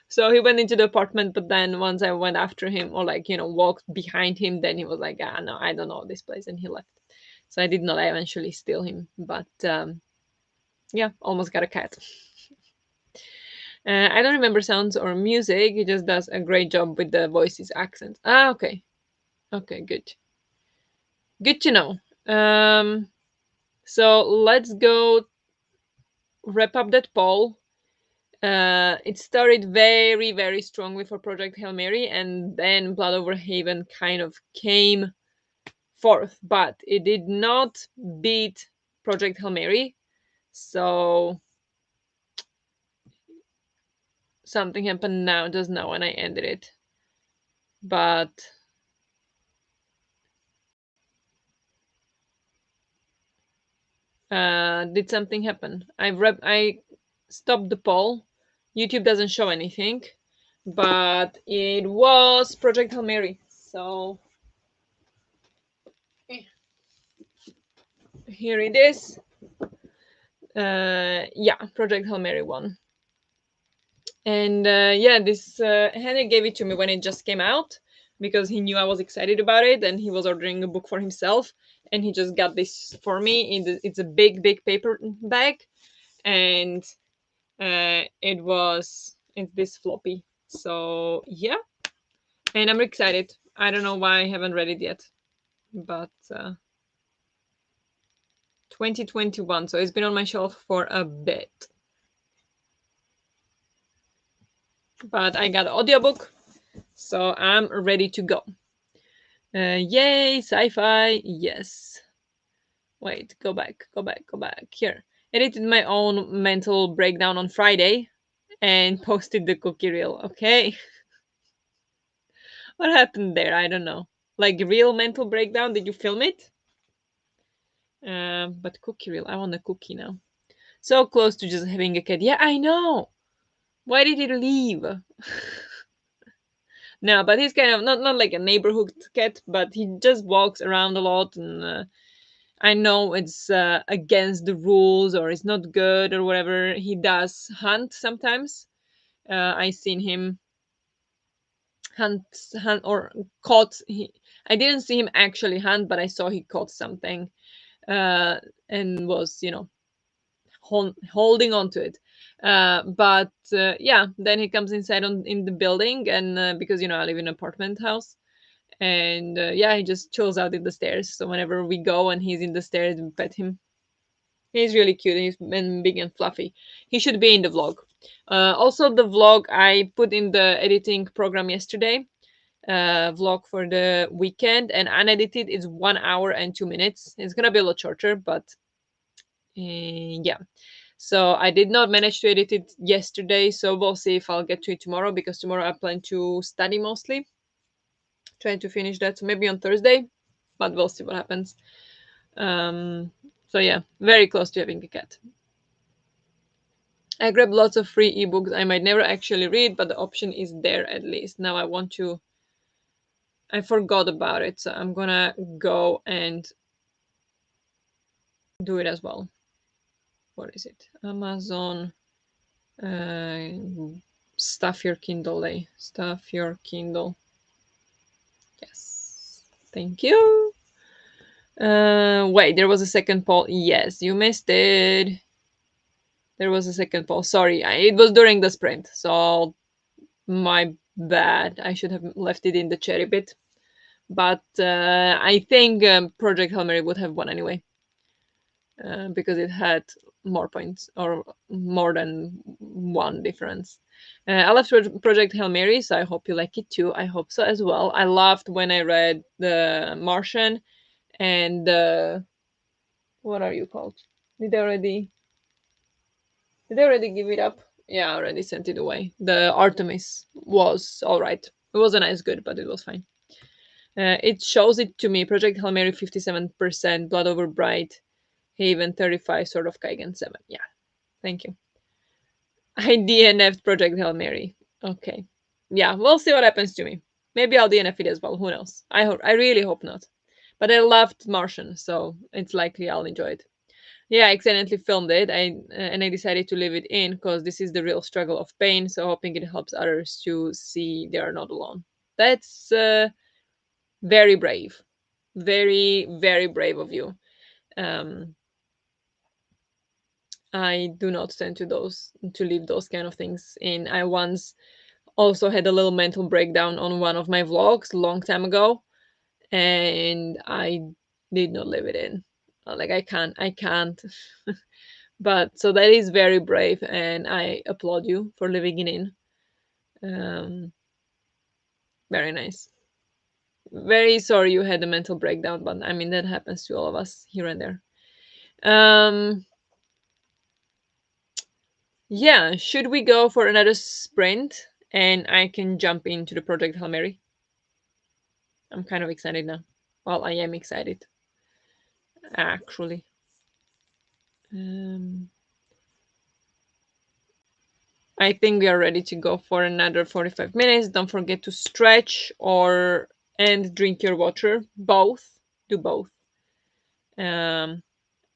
So he went into the apartment, but then once I went after him, or like walked behind him, then he was like, ah, no, I don't know this place, and he left. So I did not eventually steal him, but yeah, almost got a cat. I don't remember sounds or music. He just does a great job with the voices accent. Ah, okay. Okay, good. Good to know. So let's go wrap up that poll. It started very, very strongly for Project Hail Mary, and then Blood Over Haven kind of came fourth, but it did not beat Project Hail Mary. So something happened now, just now when I ended it. But did something happen? I stopped the poll. YouTube doesn't show anything, but it was Project Hail Mary. So here it is. Yeah, Project Hail Mary won. And yeah, this Henry gave it to me when it just came out because he knew I was excited about it, and he was ordering a book for himself, and he just got this for me. It's a big, big paper bag, and it's this floppy. So yeah, and I'm excited. I don't know why I haven't read it yet, but 2021, so it's been on my shelf for a bit. But I got an audiobook, so I'm ready to go. Yay, sci-fi, yes. Wait, go back, go back, go back. Here. Edited my own mental breakdown on Friday and posted the cookie reel. Okay. What happened there? I don't know. Like real mental breakdown? Did you film it? But cookie real. I want a cookie now. So close to just having a cat. Yeah, I know. Why did he leave? No, but he's kind of not like a neighborhood cat, but he just walks around a lot, and I know it's against the rules or it's not good or whatever. He does hunt sometimes. I seen him hunt, hunt or caught. I didn't see him actually hunt, but I saw he caught something, uh, and was holding on to it. But yeah, then he comes inside in the building, and because I live in an apartment house, and yeah, he just chills out in the stairs. So whenever we go and he's in the stairs, we pet him. He's really cute. He's and big and fluffy. He should be in the vlog. Also, the vlog I put in the editing program yesterday. Vlog for the weekend and unedited is 1 hour and 2 minutes. It's gonna be a lot shorter, but yeah. So I did not manage to edit it yesterday. So we'll see if I'll get to it tomorrow because tomorrow I plan to study mostly, trying to finish that. So maybe on Thursday, but we'll see what happens. So yeah, very close to having a cat. I grabbed lots of free ebooks I might never actually read, but the option is there at least. Now I want to. I forgot about it, so I'm gonna go and do it as well. What is it? Amazon. Stuff your Kindle day. Stuff your Kindle. Yes. Thank you. Wait, there was a second poll. Yes, you missed it. There was a second poll. Sorry, it was during the sprint, so my bad. I should have left it in the cherry bit. But I think Project Hail Mary would have won anyway because it had more points or more than one difference. I love Project Hail Mary, so I hope you like it too. I hope so as well. I loved when I read The Martian and what are you called? Did I already did I already give it up? Yeah, I already sent it away. The Artemis was all right. It wasn't as good, but it was fine. It shows it to me. Project Hail Mary 57%, Blood Over Bright, Haven 35, Sword of Kaigen 7. Yeah, thank you. I DNF'd Project Hail Mary. Okay. Yeah, we'll see what happens to me. Maybe I'll DNF it as well. Who knows? I really hope not. But I loved Martian, so it's likely I'll enjoy it. Yeah, I accidentally filmed it. I decided to leave it in because this is the real struggle of pain. So hoping it helps others to see they are not alone. That's very brave, very brave of you. Um, I do not tend to leave those kind of things in. I once also had a little mental breakdown on one of my vlogs a long time ago, and I did not leave it in. Like I can't. But so that is very brave, and I applaud you for leaving it in. Um, very nice. Very sorry you had a mental breakdown, but I mean that happens to all of us here and there. Um, yeah, should we go for another sprint and I can jump into the Project Hail Mary? I'm kind of excited now. Well, I am excited actually. Um, I think we are ready to go for another 45 minutes. Don't forget to stretch or and drink your water. Both. Do both. Um,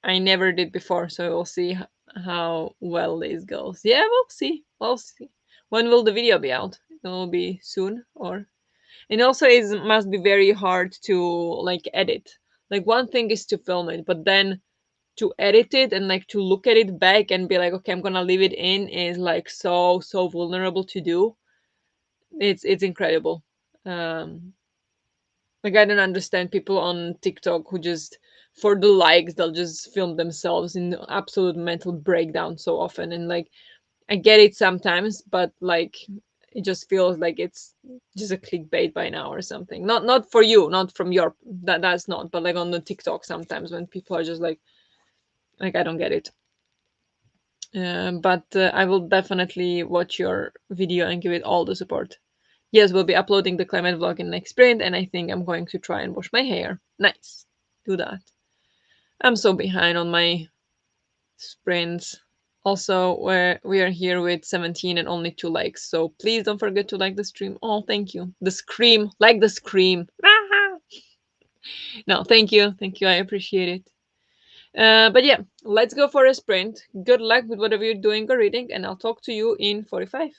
I never did before, so we'll see how well this goes. Yeah, we'll see. We'll see. When will the video be out? It will be soon, or and also it must be very hard to like edit. Like one thing is to film it, but then to edit it and like to look at it back and be like, okay, I'm gonna leave it in is like so vulnerable to do. It's incredible. Um, like I don't understand people on TikTok who just for the likes they'll just film themselves in absolute mental breakdown so often, and like I get it sometimes, but like it just feels like it's just a clickbait by now or something. Not for you, not from your that's not, but like on the TikTok sometimes when people are just like I don't get it. But I will definitely watch your video and give it all the support. Yes, we'll be uploading the climate vlog in next sprint, and I think I'm going to try and wash my hair. Nice. Do that. I'm so behind on my sprints. Also, we are here with 17 and only 2 likes. So please don't forget to like the stream. Oh, thank you. The scream, like the scream. No, thank you. I appreciate it. But yeah, let's go for a sprint. Good luck with whatever you're doing or reading, and I'll talk to you in 45.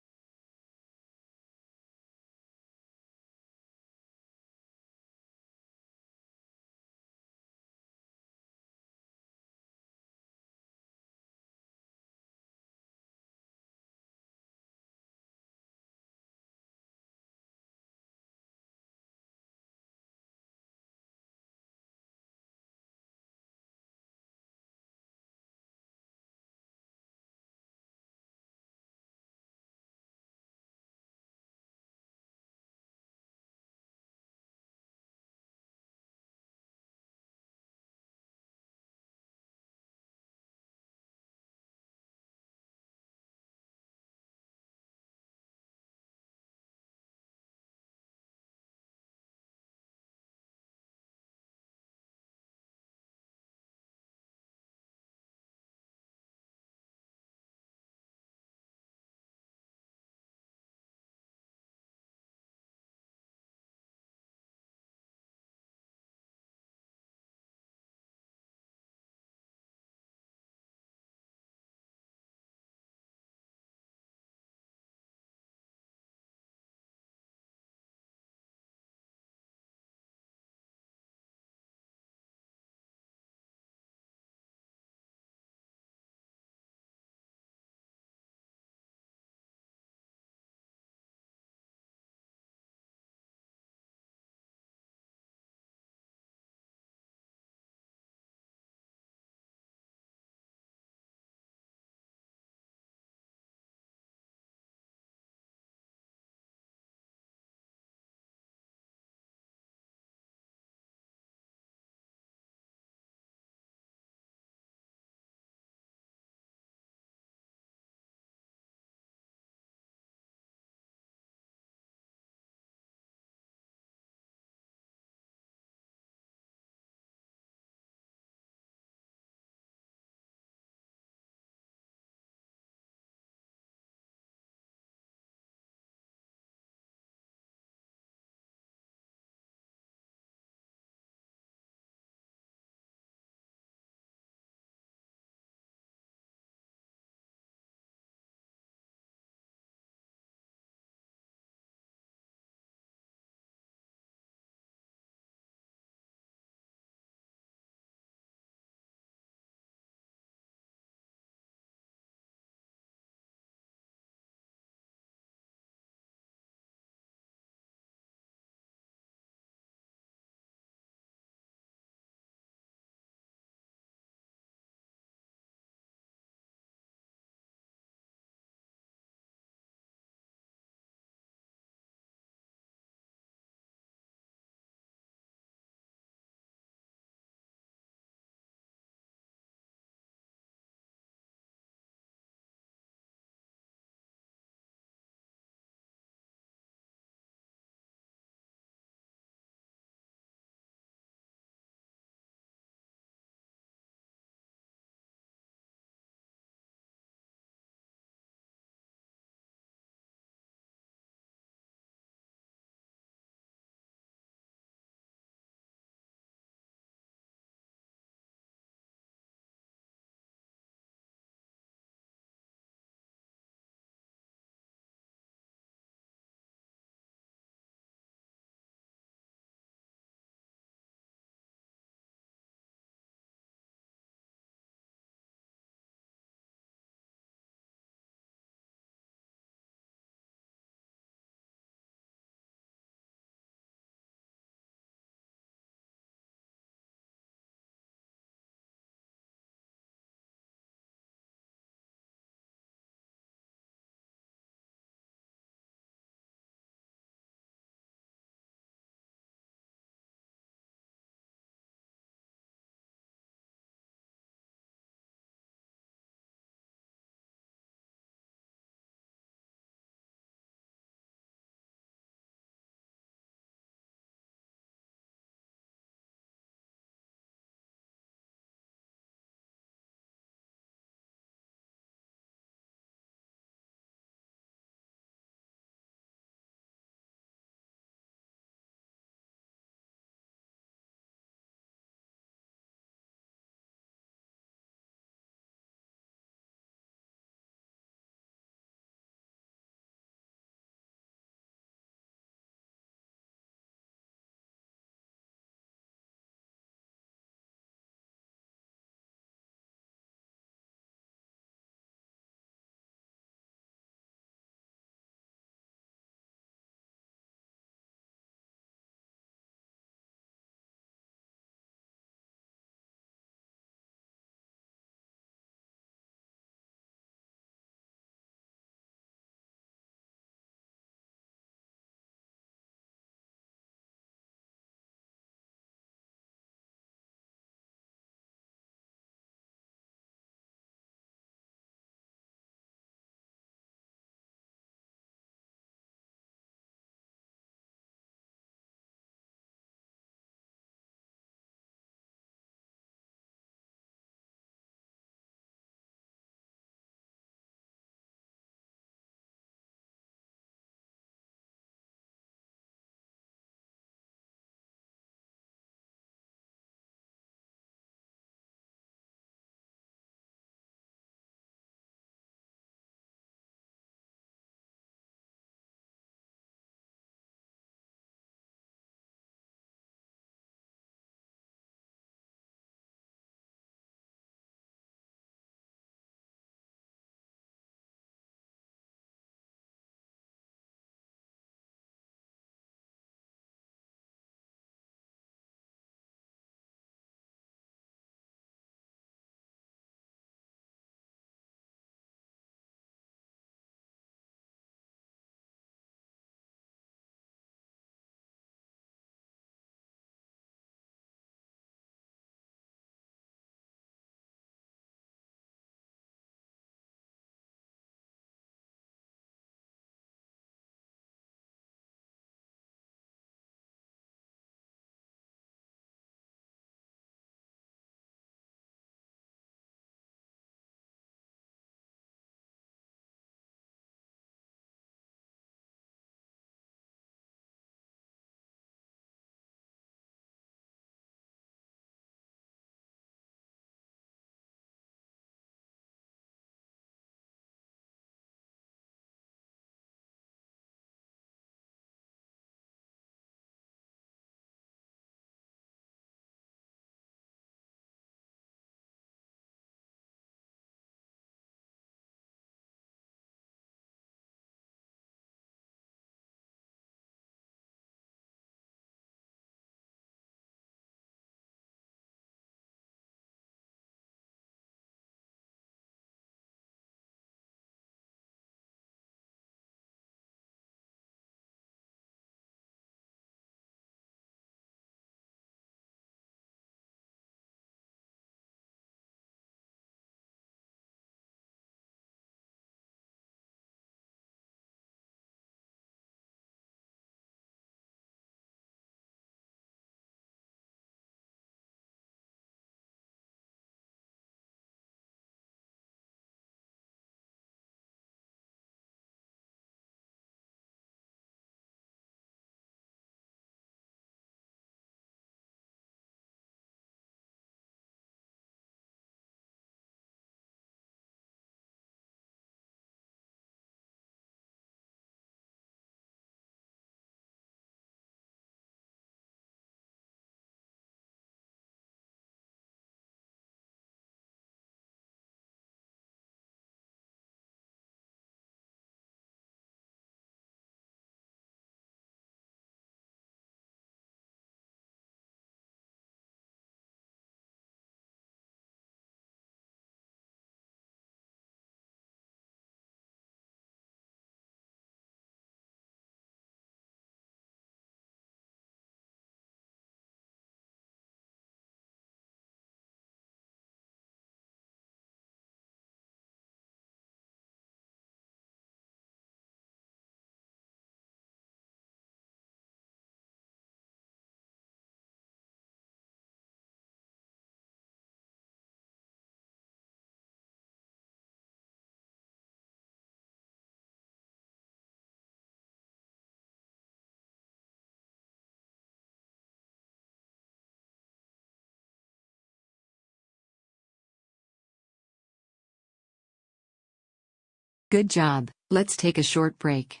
Good job. Let's take a short break.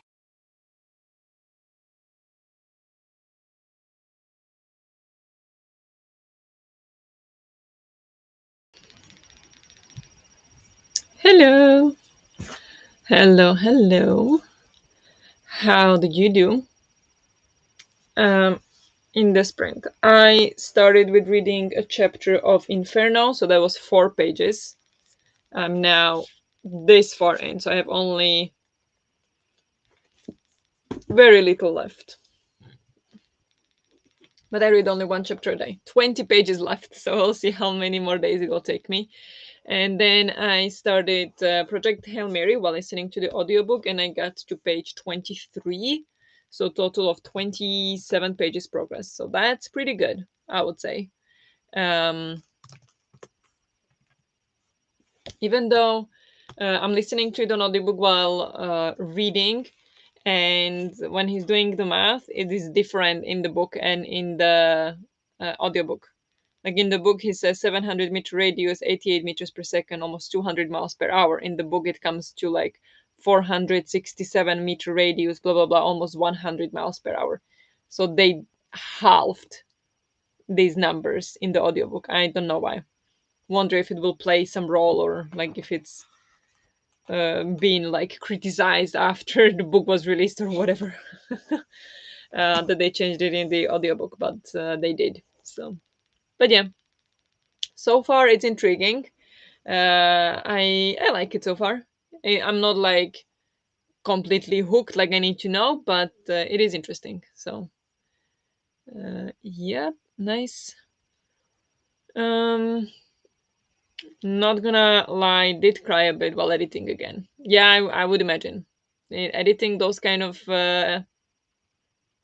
Hello. Hello, hello. How did you do? Um, in the sprint, I started with reading a chapter of Inferno, so that was 4 pages. I'm now this far in, so I have only very little left. But I read only one chapter a day. 20 pages left, so we'll see how many more days it will take me. And then I started Project Hail Mary while listening to the audiobook, and I got to page 23. So, total of 27 pages progress. So, that's pretty good, I would say. Um, Even though I'm listening to it on audiobook while reading, and when he's doing the math, it is different in the book and in the audiobook. Like in the book, he says 700-meter radius, 88 meters per second, almost 200 miles per hour. In the book, it comes to like 467-meter radius, blah, blah, blah, almost 100 miles per hour. So they halved these numbers in the audiobook. I don't know why. Wonder if it will play some role, or like if it's been like criticized after the book was released or whatever. That they changed it in the audiobook, but they did. So, but yeah, so far it's intriguing. I like it so far. I'm not like completely hooked, like I need to know, but it is interesting. So yeah, nice. Um, Not gonna lie, did cry a bit while editing again. Yeah, I would imagine. Editing those kind of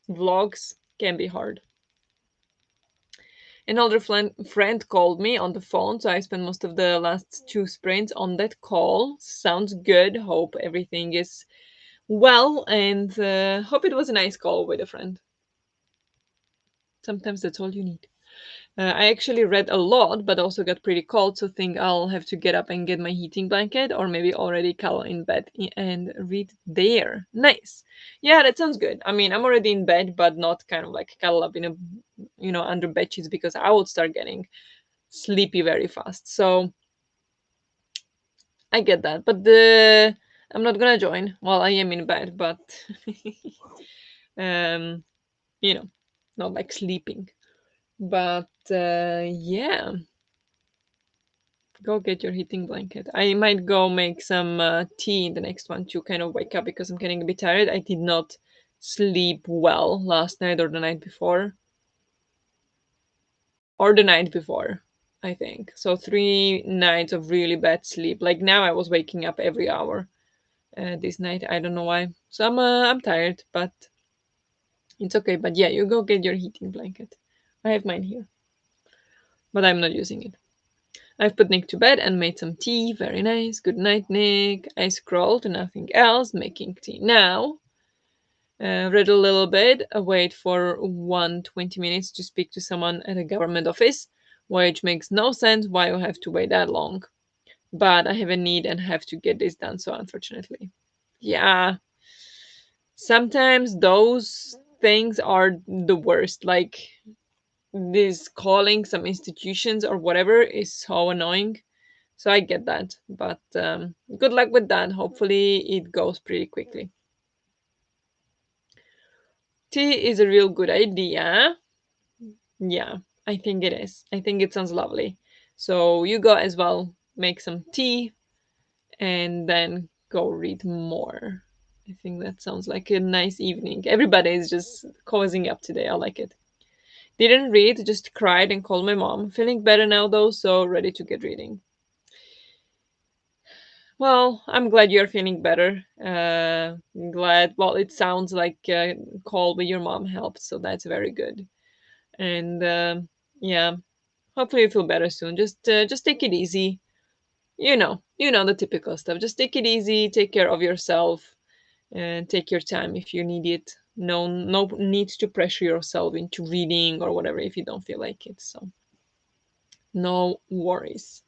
vlogs can be hard. An older friend called me on the phone, so I spent most of the last two sprints on that call. Sounds good. Hope everything is well, and hope it was a nice call with a friend. Sometimes that's all you need. I actually read a lot, but also got pretty cold, so think I'll have to get up and get my heating blanket, or maybe already cuddle in bed and read there. Nice. Yeah, that sounds good. I mean, I'm already in bed, but not kind of like cuddle up in a, under bed sheets, because I would start getting sleepy very fast. So I get that, but I'm not gonna join while I am in bed, but um, you know, not like sleeping. But yeah, go get your heating blanket. I might go make some tea in the next one to kind of wake up, because I'm getting a bit tired. I did not sleep well last night or the night before. Or the night before, I think. So 3 nights of really bad sleep. Like now I was waking up every hour this night. I don't know why. So I'm tired, but it's okay. But yeah, you go get your heating blanket. I have mine here, but I'm not using it. I've put Nick to bed and made some tea. Very nice. Good night, Nick. I scrolled to nothing else, making tea now. Read a little bit, wait for 1 20 minutes to speak to someone at a government office, which makes no sense why you have to wait that long. But I have a need and have to get this done, so unfortunately. Yeah, sometimes those things are the worst. Like this calling some institutions or whatever is so annoying. So I get that, but good luck with that. Hopefully, it goes pretty quickly. Tea is a real good idea. Yeah, I think it is. I think it sounds lovely. So you go as well, make some tea, and then go read more. I think that sounds like a nice evening. Everybody is just cozying up today. I like it. Didn't read, just cried and called my mom. Feeling better now though, so ready to get reading. Well, I'm glad you're feeling better. Glad. Well, it sounds like call with your mom helped, so that's very good. And yeah, hopefully you feel better soon. Just take it easy. You know the typical stuff. Just take it easy. Take care of yourself, and take your time if you need it. No need to pressure yourself into reading or whatever if you don't feel like it. So no worries.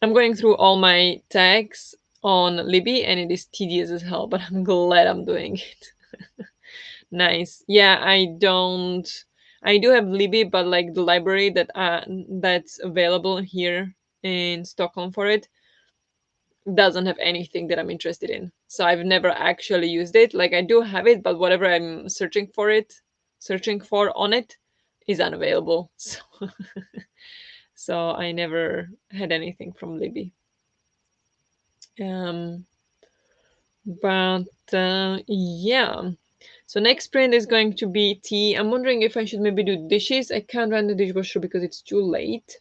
I'm going through all my tags on Libby, and it is tedious as hell, but I'm glad I'm doing it. Nice. Yeah, I do have Libby, but like the library that's available here in Stockholm for it doesn't have anything that I'm interested in. So I've never actually used it. Like I do have it, but whatever I'm searching for on it is unavailable. So I never had anything from Libby. Um but yeah. So next print is going to be tea. I'm wondering if I should maybe do dishes. I can't run the dishwasher because it's too late.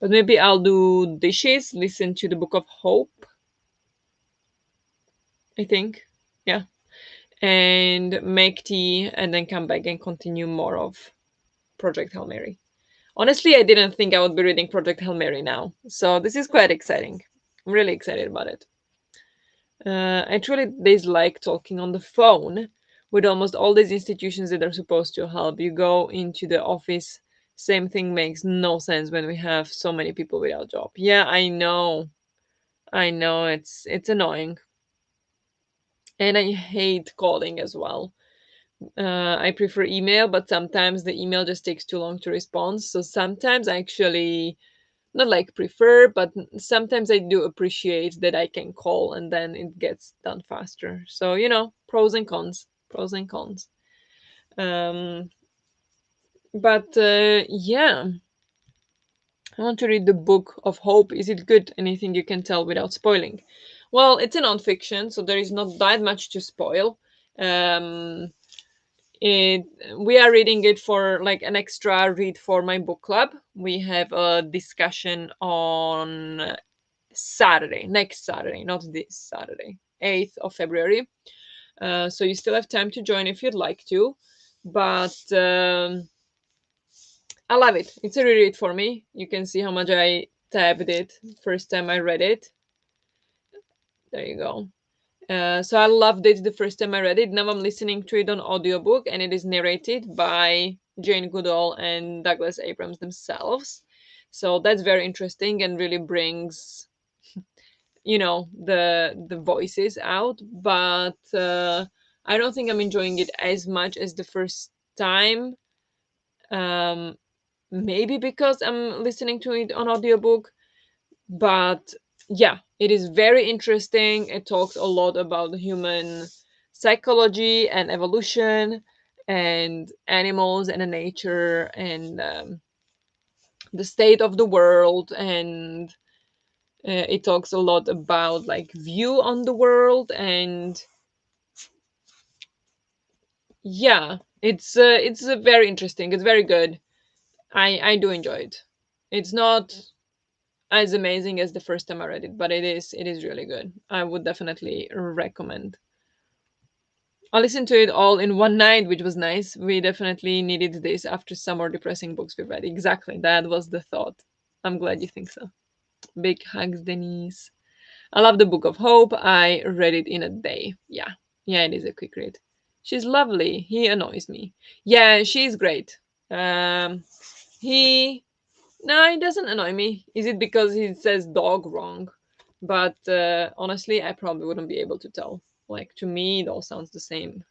But maybe I'll do dishes, listen to the Book of Hope, I think. Yeah. And make tea and then come back and continue more of Project Hail Mary. Honestly, I didn't think I would be reading Project Hail Mary now. So this is quite exciting. I'm really excited about it. I truly dislike talking on the phone with almost all these institutions that are supposed to help. You go into the office, same thing makes no sense when we have so many people without job. Yeah, I know. I know it's annoying. And I hate calling as well. I prefer email, but sometimes the email just takes too long to respond. So sometimes I actually not like prefer, but sometimes I do appreciate that I can call and then it gets done faster. So, pros and cons, pros and cons. Um, but yeah, I want to read the Book of Hope. Is it good? Anything you can tell without spoiling? Well, it's a nonfiction, so there is not that much to spoil. Um, it We are reading it for like an extra read for my book club. We have a discussion on Saturday, next Saturday, not this Saturday, 8th of February. So you still have time to join if you'd like to. But I love it. It's a reread for me. You can see how much I tabbed it first time I read it. There you go. So I loved it the first time I read it. Now I'm listening to it on audiobook, and it is narrated by Jane Goodall and Douglas Abrams themselves. So that's very interesting and really brings the voices out. But I don't think I'm enjoying it as much as the first time. um Maybe because I'm listening to it on audiobook. But yeah, it is very interesting. It talks a lot about the human psychology and evolution and animals and the nature and the state of the world. And it talks a lot about like view on the world. And yeah, it's very interesting. It's very good. I do enjoy it. It's not as amazing as the first time I read it, but it is really good. I would definitely recommend. I listened to it all in one night, which was nice. We definitely needed this after some more depressing books we read. Exactly, that was the thought. I'm glad you think so. Big hugs, Denise. I love the Book of Hope. I read it in a day. Yeah. Yeah, it is a quick read. She's lovely. He annoys me. Yeah, she's great. He No, it doesn't annoy me. Is it because he says dog wrong? But honestly, I probably wouldn't be able to tell. Like to me, it all sounds the same.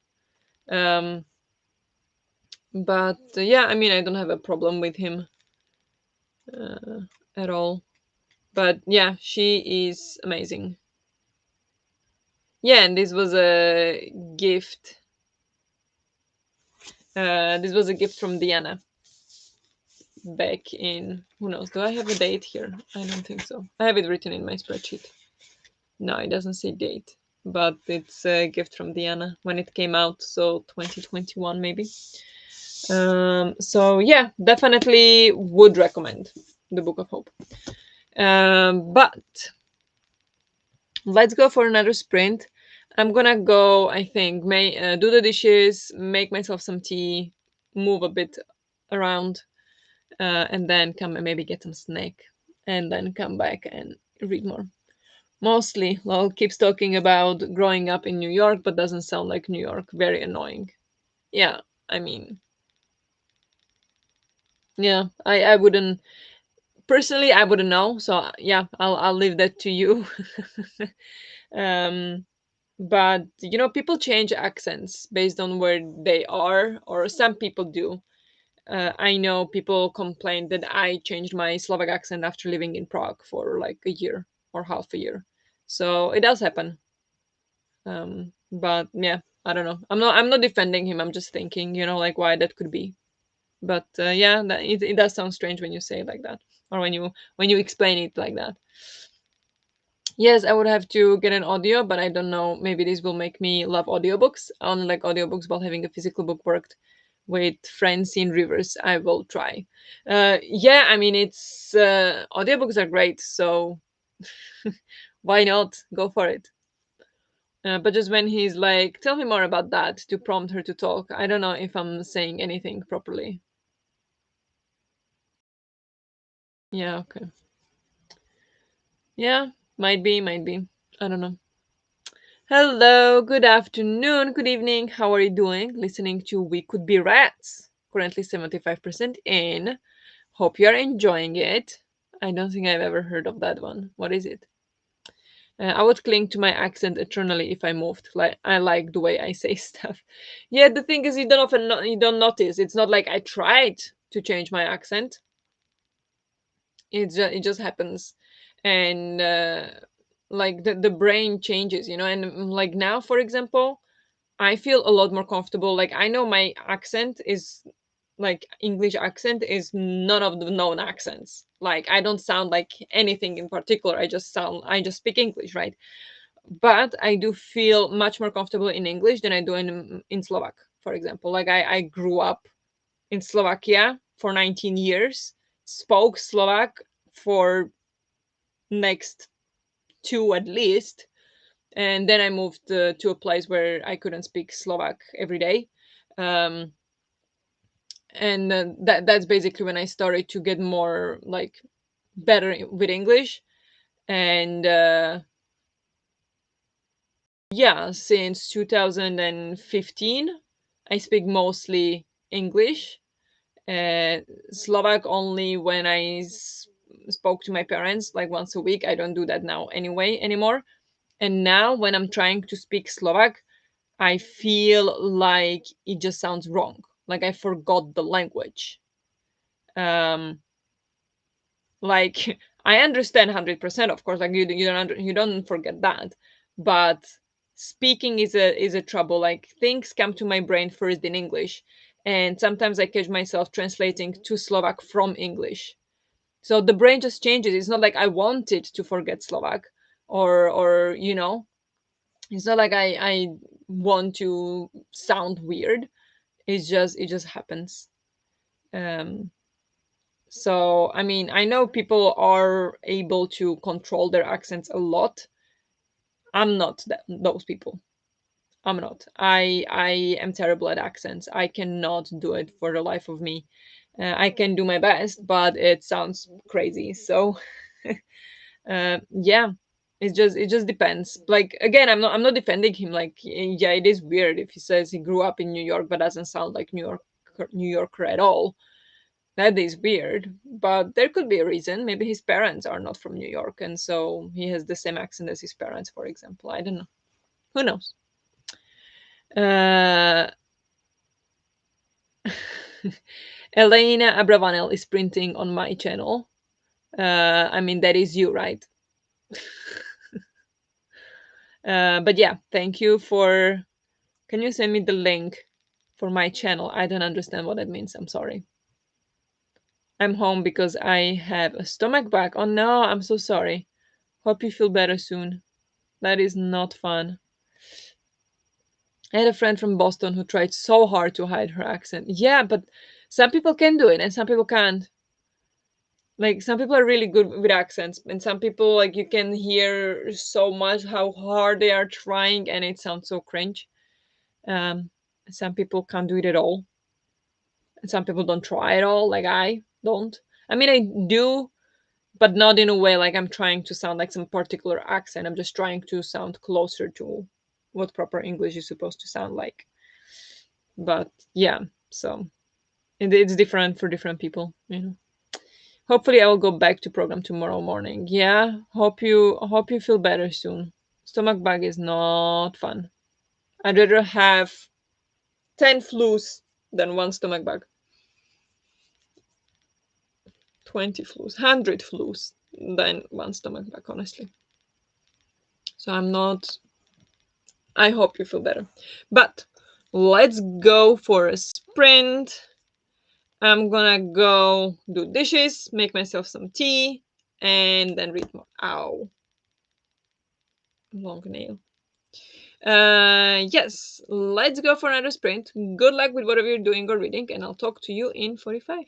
Um, but yeah, I mean, I don't have a problem with him uh, at all. But yeah, she is amazing. Yeah, and this was a gift. This was a gift from Diana back in, who knows? Do I have a date here? I don't think so. I have it written in my spreadsheet. No, it doesn't say date, but it's a gift from Diana when it came out, so 2021 maybe. So yeah, definitely would recommend the Book of Hope. But let's go for another sprint. I'm gonna go. I think may do the dishes, make myself some tea, move a bit around, and then come and maybe get some snack, and then come back and read more. Mostly, Lol keeps talking about growing up in New York, but doesn't sound like New York. Very annoying. Yeah, I mean, yeah, I wouldn't. Personally, I wouldn't know. So yeah, I'll leave that to you. um, but people change accents based on where they are, or some people do. I know people complained that I changed my Slovak accent after living in Prague for like a year or half a year. So it does happen. But yeah, I don't know. I'm not defending him. I'm just thinking, like why that could be. But yeah, it does sound strange when you say it like that, or when you explain it like that. Yes, I would have to get an audio, but I don't know. Maybe this will make me love audiobooks. I only like audiobooks while having a physical book worked with friends in rivers. I will try. Yeah, I mean, it's audiobooks are great, so why not go for it? But just when he's like, tell me more about that to prompt her to talk, I don't know if I'm saying anything properly. Yeah, okay. Yeah, might be. I don't know. Hello, good afternoon, good evening. How are you doing? Listening to We Could Be Rats. Currently 75% in. Hope you are enjoying it. I don't think I've ever heard of that one. What is it? I would cling to my accent eternally if I moved. Like I like the way I say stuff. Yeah, the thing is, you don't notice. It's not like I tried to change my accent. It just happens, and like the brain changes, and like now, for example, I feel a lot more comfortable. Like I know my accent is like English accent is none of the known accents. Like I don't sound like anything in particular. I just speak English, right? But I do feel much more comfortable in English than I do in Slovak, for example. Like I grew up in Slovakia for 19 years, spoke Slovak for next two at least, and then I moved to a place where I couldn't speak Slovak every day. Um, and that's basically when I started to get more like better with English. And yeah, since 2015, I speak mostly English. Uh, Slovak only when spoke to my parents like once a week. I don't do that now anyway anymore. And now when I'm trying to speak Slovak, I feel like it just sounds wrong. Like I forgot the language. Um, like I understand 100%, of course. Like you don't forget that, but speaking is a trouble. Like things come to my brain first in English, and sometimes I catch myself translating to Slovak from English. So the brain just changes. It's not like I wanted to forget Slovak, or it's not like I want to sound weird. It just happens. Um, so I mean, I know people are able to control their accents a lot. I'm not those people. I'm not. I am terrible at accents. I cannot do it for the life of me. I can do my best, but it sounds crazy. So yeah, it just depends. Like again, I'm not defending him. Like yeah, it is weird if he says he grew up in New York but doesn't sound like New Yorker at all. That is weird, but there could be a reason. Maybe his parents are not from New York, and so he has the same accent as his parents, for example. I don't know. Who knows? Uh, Elena Abravanel is printing on my channel. I mean, that is you, right? But yeah, thank you for. Can you send me the link for my channel? I don't understand what that means. I'm sorry. I'm home because I have a stomach bug. Oh no, I'm so sorry. Hope you feel better soon. That is not fun. I had a friend from Boston who tried so hard to hide her accent. Yeah, but some people can do it and some people can't. Like some people are really good with accents, and some people like you can hear so much how hard they are trying, and it sounds so cringe. Um, some people can't do it at all, and some people don't try at all. Like I don't. I mean, I do, but not in a way like I'm trying to sound like some particular accent. I'm just trying to sound closer to what proper English is supposed to sound like. But yeah, so it's different for different people. Hopefully, I will go back to program tomorrow morning. Yeah, hope you feel better soon. Stomach bug is not fun. I'd rather have 10 flus than one stomach bug. 20 flus, 100 flus than one stomach bug, honestly. So I'm not. I hope you feel better. But let's go for a sprint. I'm gonna go do dishes, make myself some tea, and then read more. Ow, long nail. Yes, let's go for another sprint. Good luck with whatever you're doing or reading, and I'll talk to you in 45.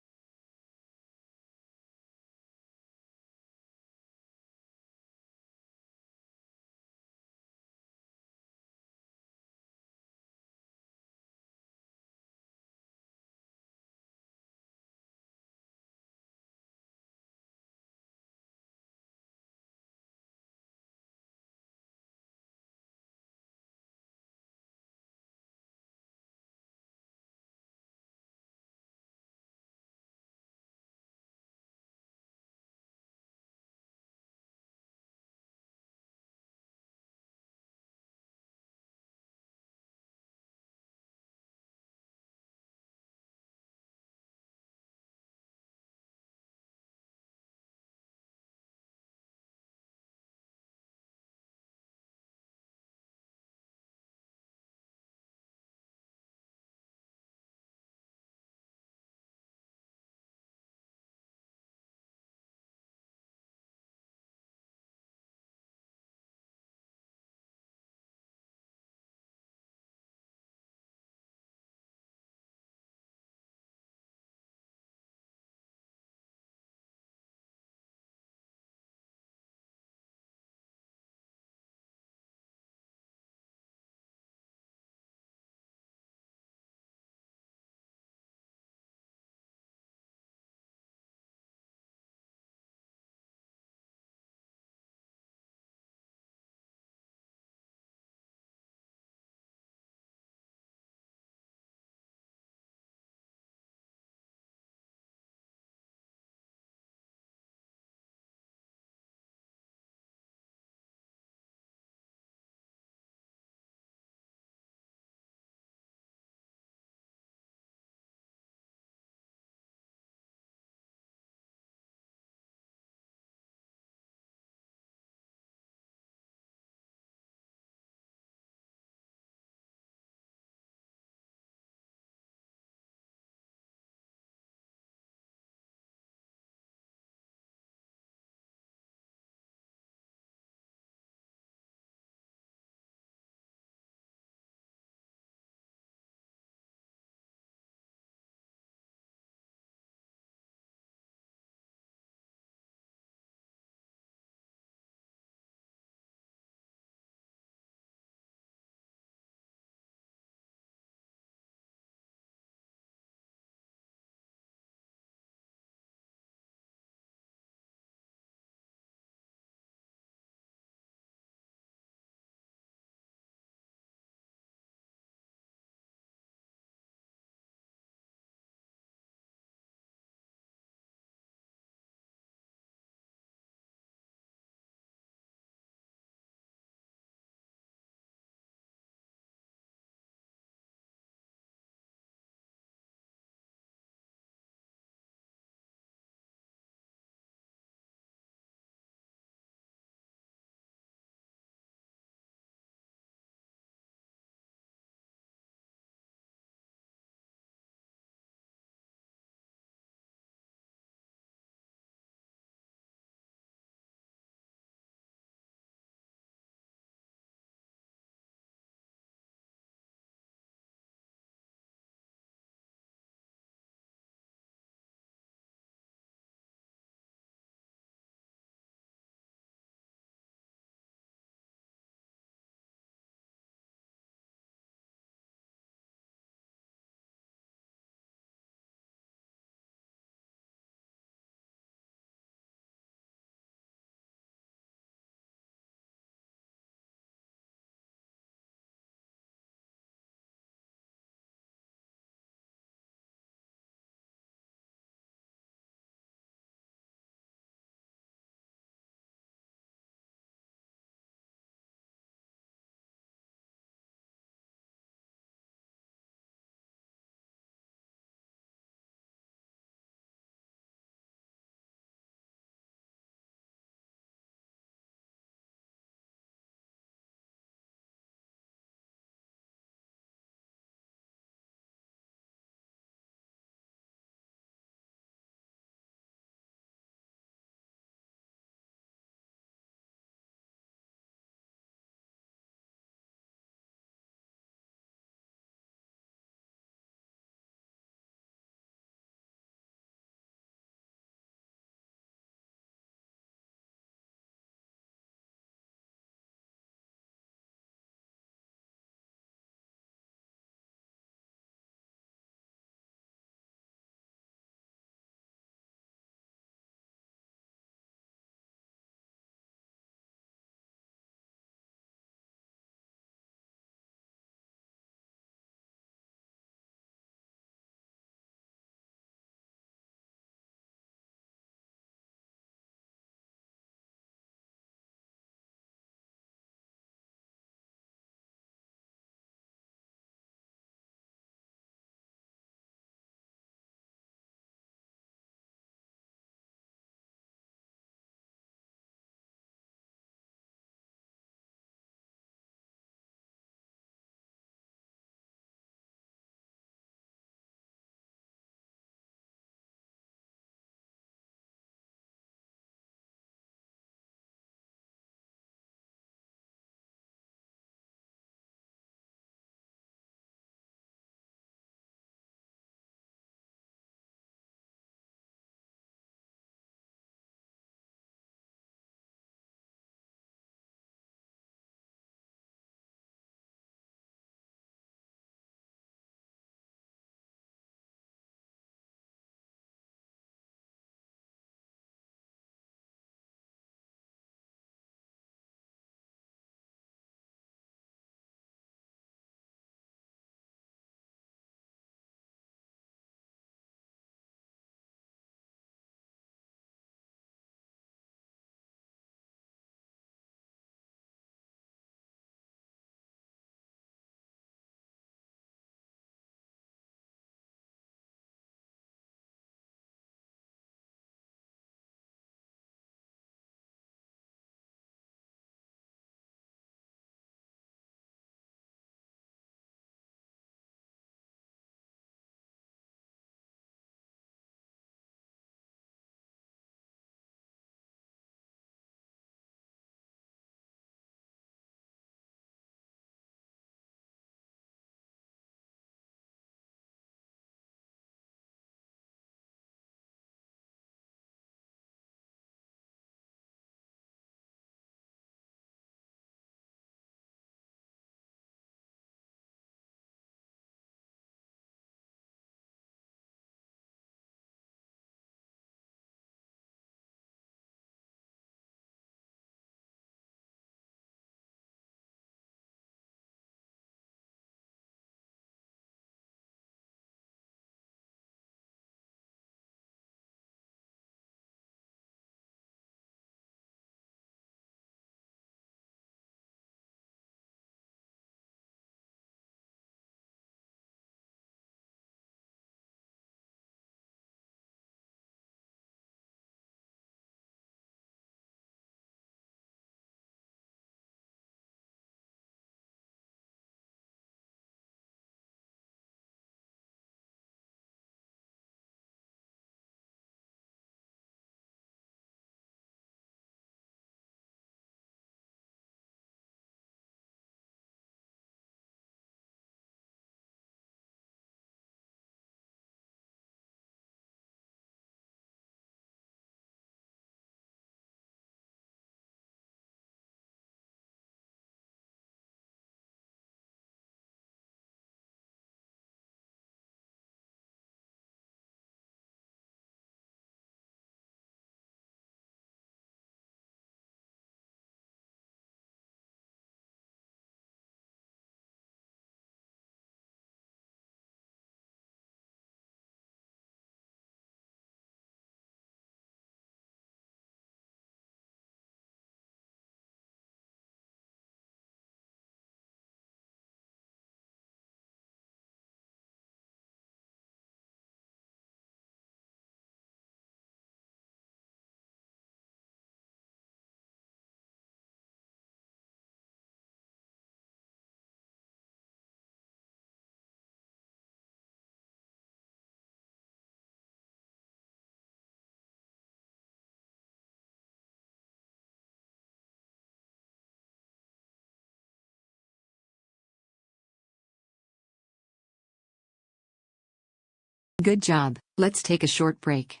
Good job. Let's take a short break.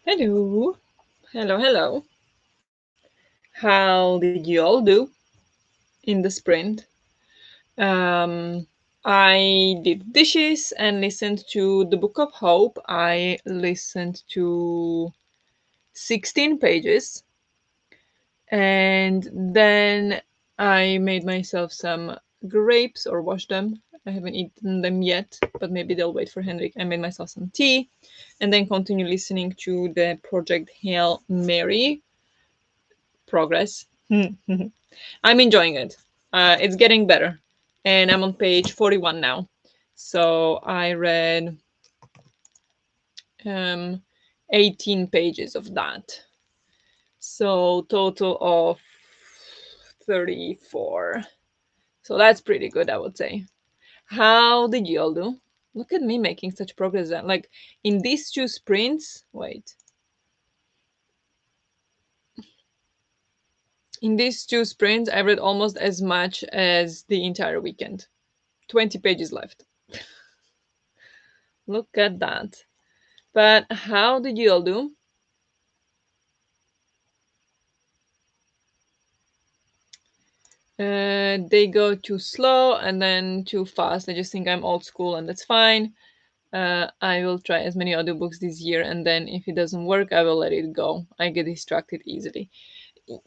Hello. Hello, hello. How did you all do in the sprint? Um, I did dishes and listened to the Book of Hope. I listened to 16 pages, and then I made myself some grapes or washed them. I haven't eaten them yet, but maybe they'll wait for Henrik. I made myself some tea and then continue listening to the Project Hail Mary progress. I'm enjoying it. It's getting better. And I'm on page 41 now. So I read um, 18 pages of that. So total of 34. So that's pretty good, I would say. How did you all do? Look at me making such progress. Like in these two sprints, wait. In these two sprints, I read almost as much as the entire weekend. 20 pages left. Look at that. But how did you all do? They go too slow and then too fast. I just think I'm old school and that's fine. I will try as many audiobooks this year and then if it doesn't work, I will let it go. I get distracted easily.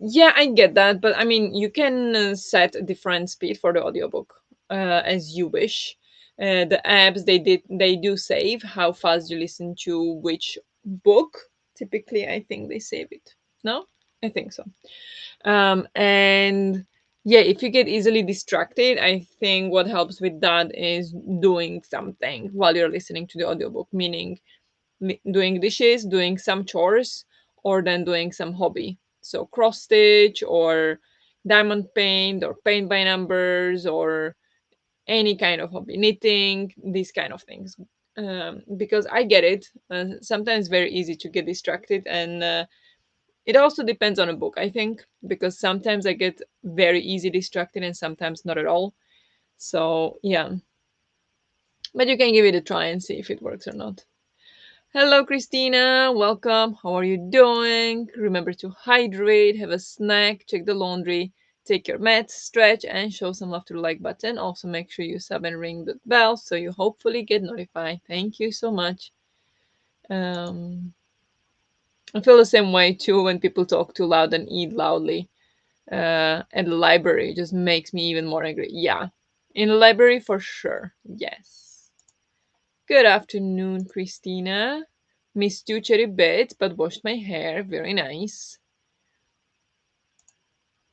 Yeah, I get that, but I mean, you can set a different speed for the audiobook as you wish. The apps they do save how fast you listen to which book. Typically, I think they save it. No, I think so. And yeah, if you get easily distracted, I think what helps with that is doing something while you're listening to the audiobook, meaning doing dishes, doing some chores, or then doing some hobby. So cross stitch or diamond paint or paint by numbers or any kind of hobby, knitting, these kind of things. Because I get it. Sometimes very easy to get distracted, and it also depends on a book, I think, because sometimes I get very easy distracted and sometimes not at all. So yeah, but you can give it a try and see if it works or not. Hello, Christina. Welcome. How are you doing? Remember to hydrate, have a snack, check the laundry, take your meds, stretch, and show some love to the like button. Also, make sure you sub and ring the bell so you hopefully get notified. Thank you so much. Um, I feel the same way too when people talk too loud and eat loudly. At the library, it just makes me even more angry. Yeah, in the library for sure. Yes. Good afternoon, Christina. Missed you cherry bit, but washed my hair. Very nice.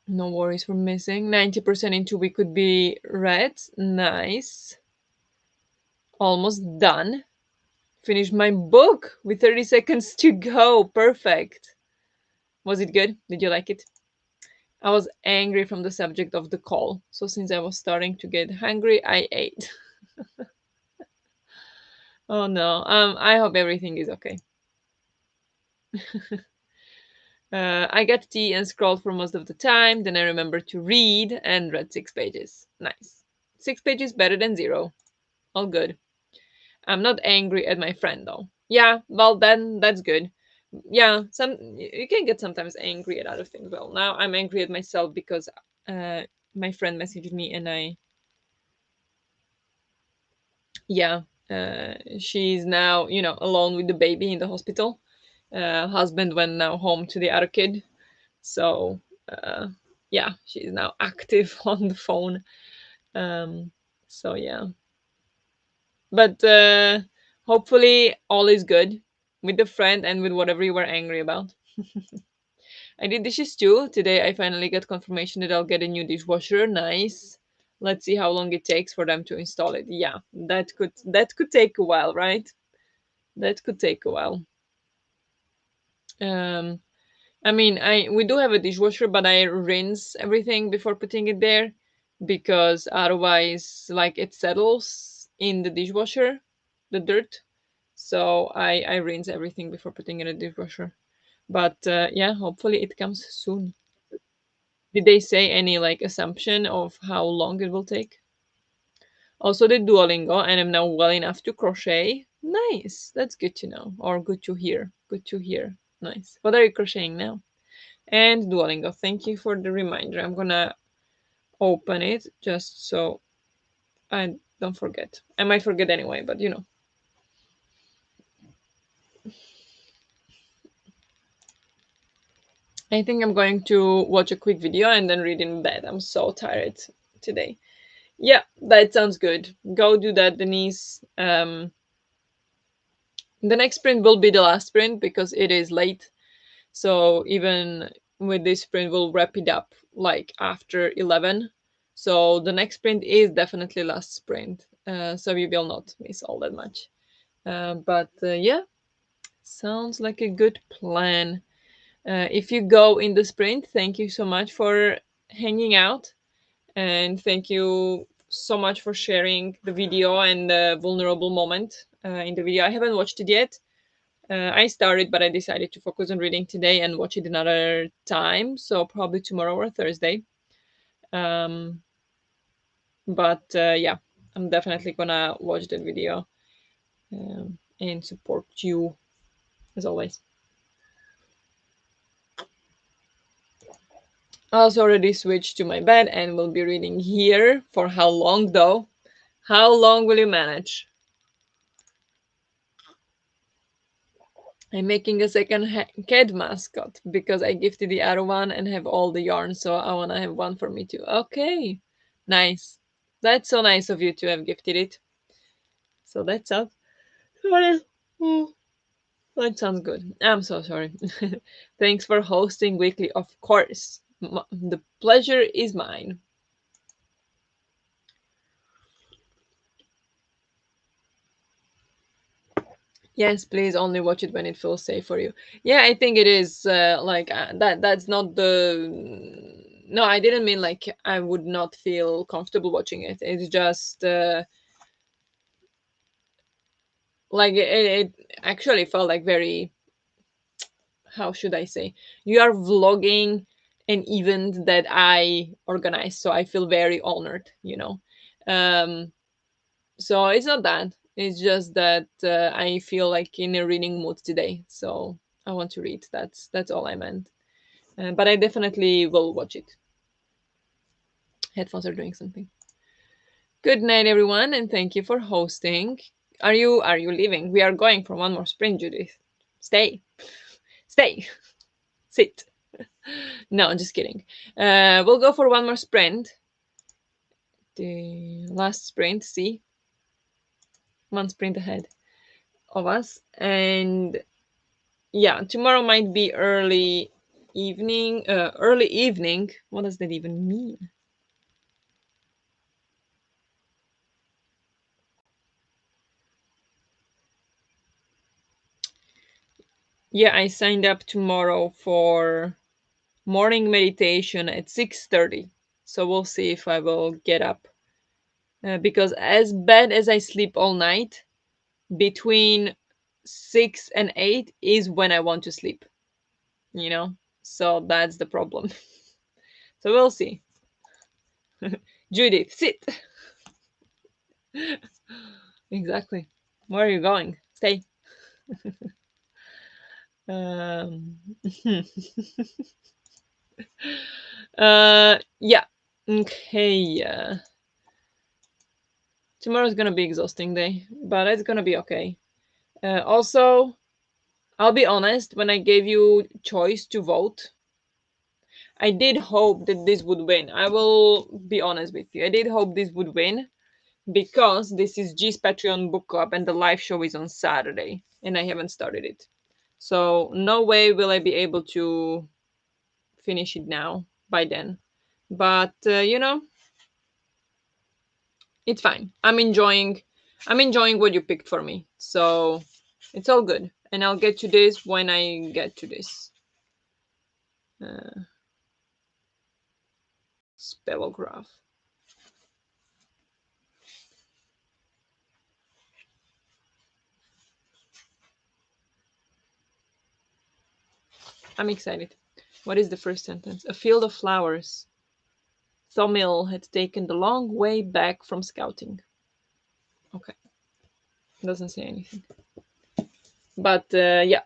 No worries for missing. 90% into we could be red. Nice. Almost done. Finished my book with 30 seconds to go. Perfect. Was it good? Did you like it? I was angry from the subject of the call. So since I was starting to get hungry, I ate. Oh no. I hope everything is okay. I got tea and scrolled for most of the time. Then I remembered to read and read 6 pages. Nice. 6 pages better than zero. All good. I'm not angry at my friend though. Yeah, well then that's good. Yeah, some you can get sometimes angry at other things. Well, now I'm angry at myself because uh, my friend messaged me and yeah, she's now alone with the baby in the hospital. Husband went now home to the other kid. So uh, yeah, she's now active on the phone. Um, so yeah, but hopefully all is good with the friend and with whatever you were angry about. I did dishes too. Today I finally got confirmation that I'll get a new dishwasher. Nice. Let's see how long it takes for them to install it. Yeah, that could take a while, right? That could take a while. Um, I mean, I we do have a dishwasher, but I rinse everything before putting it there because otherwise, like it settles in the dishwasher, the dirt. So I rinse everything before putting in a dishwasher. But yeah, hopefully it comes soon. Did they say any like assumption of how long it will take? Also did Duolingo and I'm now well enough to crochet. Nice. That's good to know. Or good to hear. Good to hear. Nice. What are you crocheting now? And Duolingo. Thank you for the reminder. I'm gonna open it just so I don't forget. I might forget anyway, but you know. I think I'm going to watch a quick video and then read in bed. I'm so tired today. Yeah, that sounds good. Go do that, Denise. The next sprint will be the last sprint because it is late. So even with this sprint, we'll wrap it up like after 11. So the next sprint is definitely last sprint. So we will not miss all that much. But yeah, sounds like a good plan. If you go in the sprint, thank you so much for hanging out. And thank you so much for sharing the video and the vulnerable moment in the video. I haven't watched it yet. I started, but I decided to focus on reading today and watch it another time. So probably tomorrow or Thursday. Um, but yeah, I'm definitely gonna watch that video and support you as always. I also already switched to my bed and will be reading here. For how long though? How long will you manage? I'm making a second cat mascot because I gifted the other one and have all the yarn, so I want to have one for me too. Okay, nice. That's so nice of you to have gifted it. So that's up. Sorry. Mm, that sounds good. I'm so sorry. Thanks for hosting weekly, of course. The pleasure is mine. Yes, please only watch it when it feels safe for you. Yeah, I think it is like that. That's not the. No, I didn't mean like I would not feel comfortable watching it. It's just like it actually felt like very. How should I say? You are vlogging an event that I organized, so I feel very honored. Um, so it's not that. It's just that I feel like in a reading mood today, so I want to read. That's all I meant. But I definitely will watch it. Headphones are doing something. Good night, everyone, and thank you for hosting. Are you leaving? We are going for one more sprint, Judith. Stay, stay, sit. No, just kidding. We'll go for one more sprint. The last sprint. See, one sprint ahead of us, and yeah, tomorrow might be early evening. Early evening. What does that even mean? Yeah, I signed up tomorrow for morning meditation at 6:30. So we'll see if I will get up. Because as bad as I sleep all night, between 6 and 8 is when I want to sleep, you know? So that's the problem. So we'll see. Judith, sit. Exactly. Where are you going? Stay. Um, yeah. Okay. Tomorrow's gonna be exhausting day, but it's gonna be okay. Also, I'll be honest. When I gave you choice to vote, I did hope that this would win. I will be honest with you. I did hope this would win because this is G's Patreon book club and the live show is on Saturday and I haven't started it. So no way will I be able to finish it now by then. But it's fine. I'm enjoying what you picked for me. So it's all good. And I'll get to this when I get to this. Uh, spellograph. I'm excited. What is the first sentence? A field of flowers. Thomil had taken the long way back from scouting. Okay, doesn't say anything. But yeah,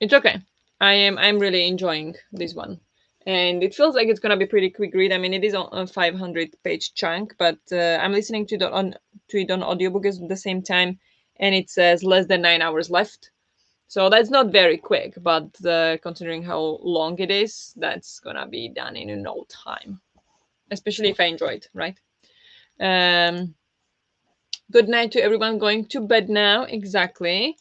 it's okay. I'm really enjoying this one, and it feels like it's gonna be pretty quick read. I mean, it is on a 500-page chunk, but I'm listening to it on audiobook at the same time, and it says less than 9 hours left. So that's not very quick, but considering how long it is, that's gonna be done in no time. Especially if I enjoy it, right? Um, Good night to everyone going to bed now. Exactly.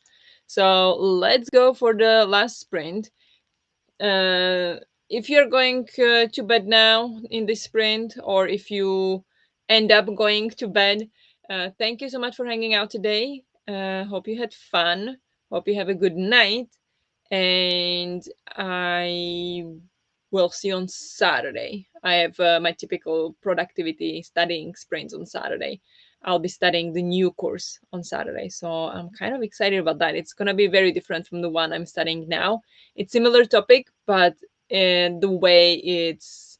So let's go for the last sprint. uh, if you're going to bed now in this sprint, or if you end up going to bed, thank you so much for hanging out today. Hope you had fun. Hope you have a good night. And I will see you on Saturday. I have my typical productivity studying sprints on Saturday. I'll be studying the new course on Saturday. So I'm kind of excited about that. It's going to be very different from the one I'm studying now. It's similar topic, but the way it's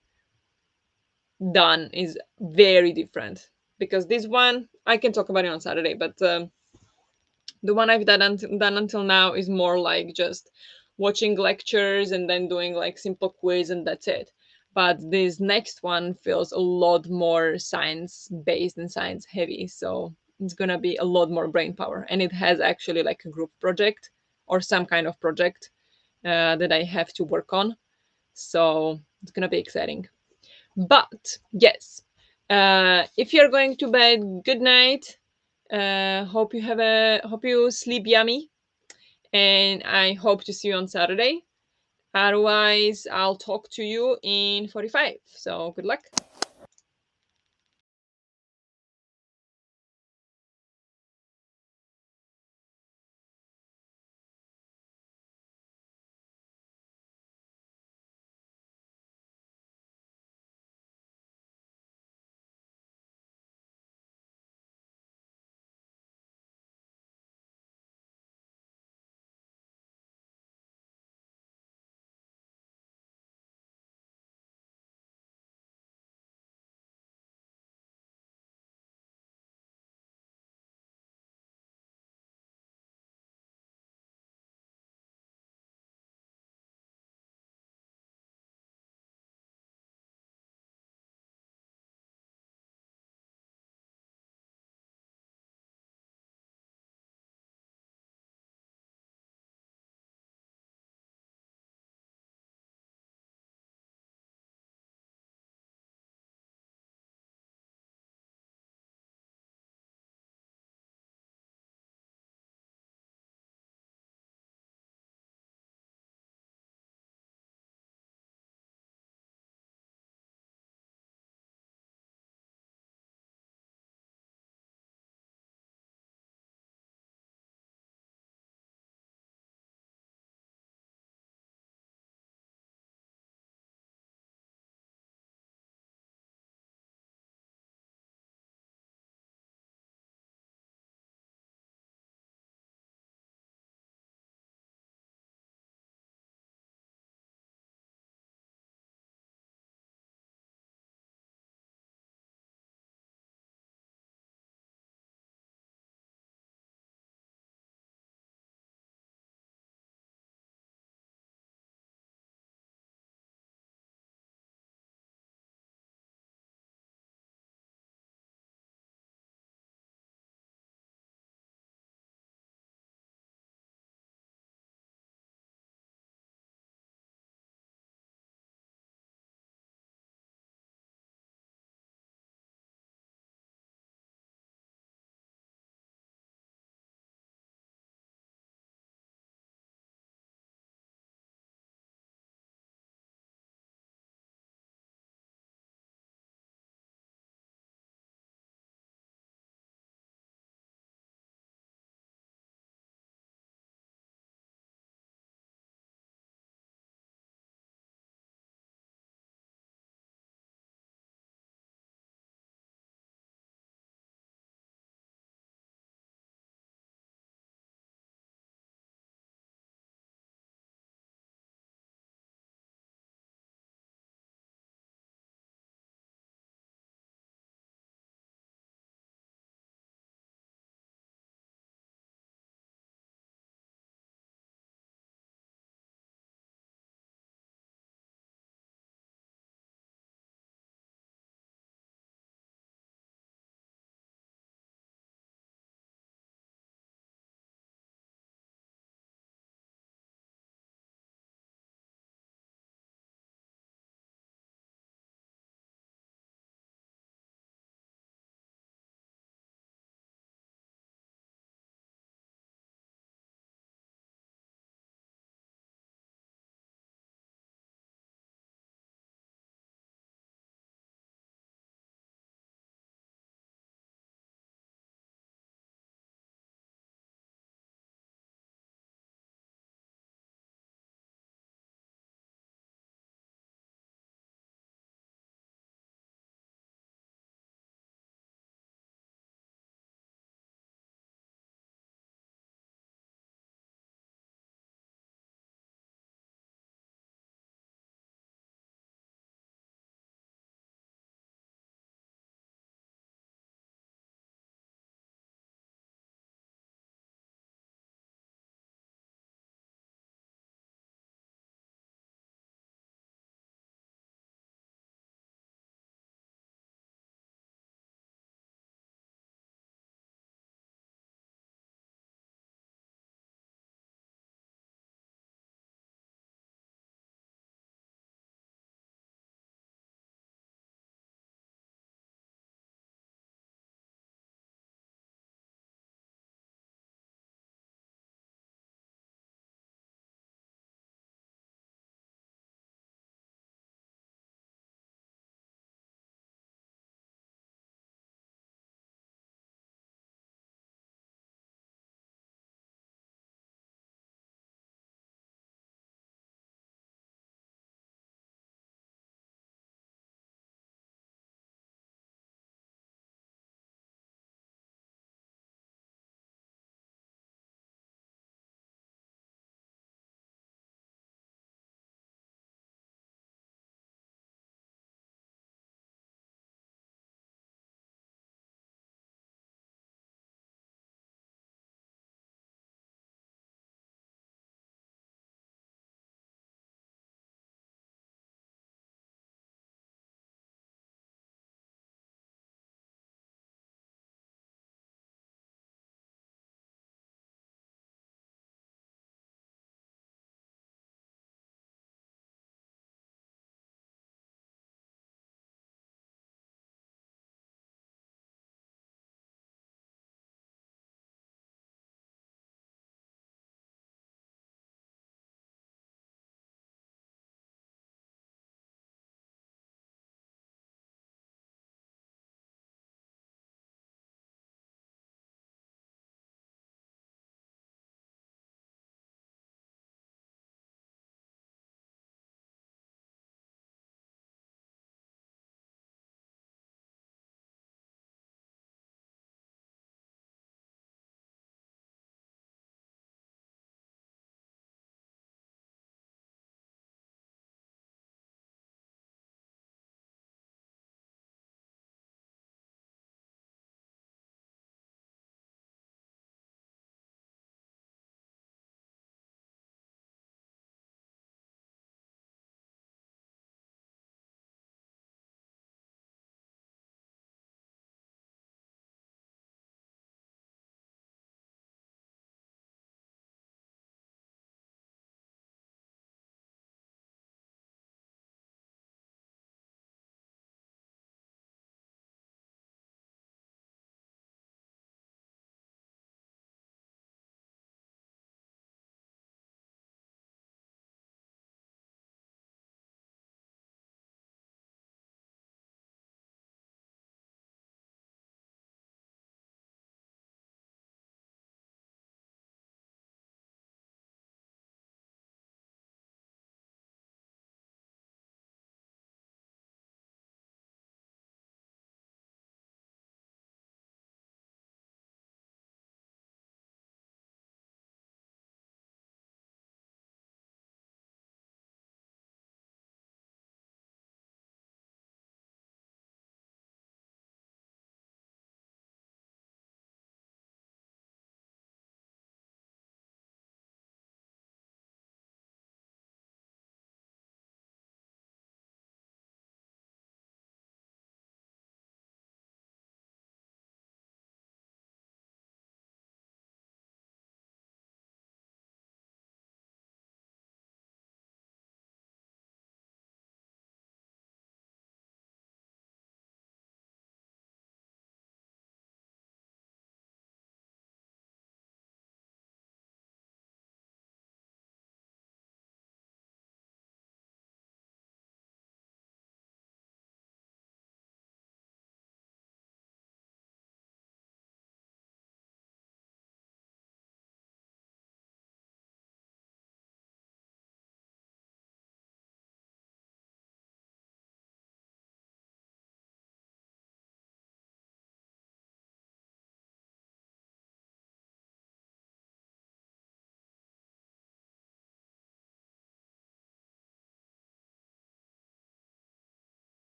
done is very different. Because this one, I can talk about it on Saturday, but the one I've done until now is more like just watching lectures and then doing like simple quiz, and that's it. But this next one feels a lot more science based and science heavy. So it's gonna be a lot more brain power. And it has actually like a group project or some kind of project that I have to work on. So it's gonna be exciting. But yes, if you're going to bed, good night. Hope you sleep yummy, and I hope to see you on Saturday. Otherwise, I'll talk to you in 45. So good luck.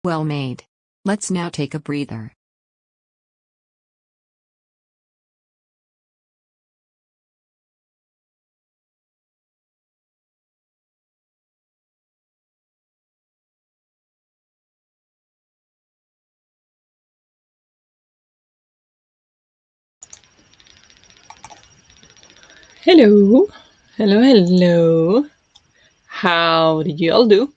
Well made. Let's now take a breather. Hello, hello. How did you all do?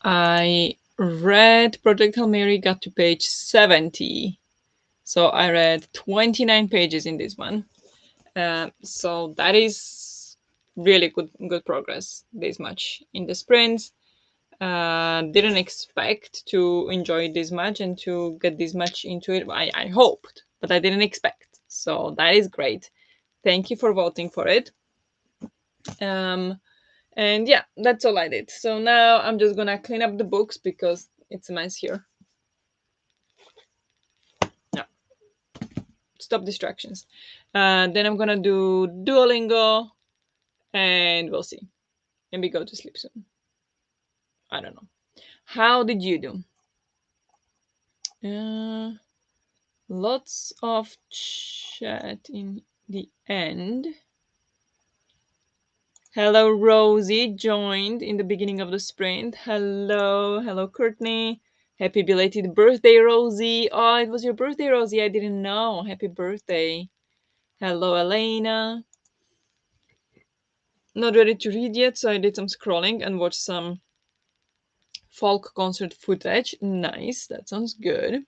I read Project Hail Mary, got to page 70. So I read 29 pages in this one. So that is really good progress this much in the sprints. Didn't expect to enjoy this much and to get this much into it. I hoped, but I didn't expect. So that is great. Thank you for voting for it. And yeah, that's all I did. So now I'm just gonna clean up the books because it's a mess here. No, stop distractions. Then I'm gonna do Duolingo, and we'll see. Maybe go to sleep soon. I don't know. How did you do? Uh, Lots of chat in the end. Hello, Rosie joined in the beginning of the sprint. Hello, Courtney. Happy belated birthday, Rosie. Oh, it was your birthday, Rosie. I didn't know. Happy birthday. Hello, Elena. Not ready to read yet, so I did some scrolling and watched some folk concert footage. Nice, that sounds good.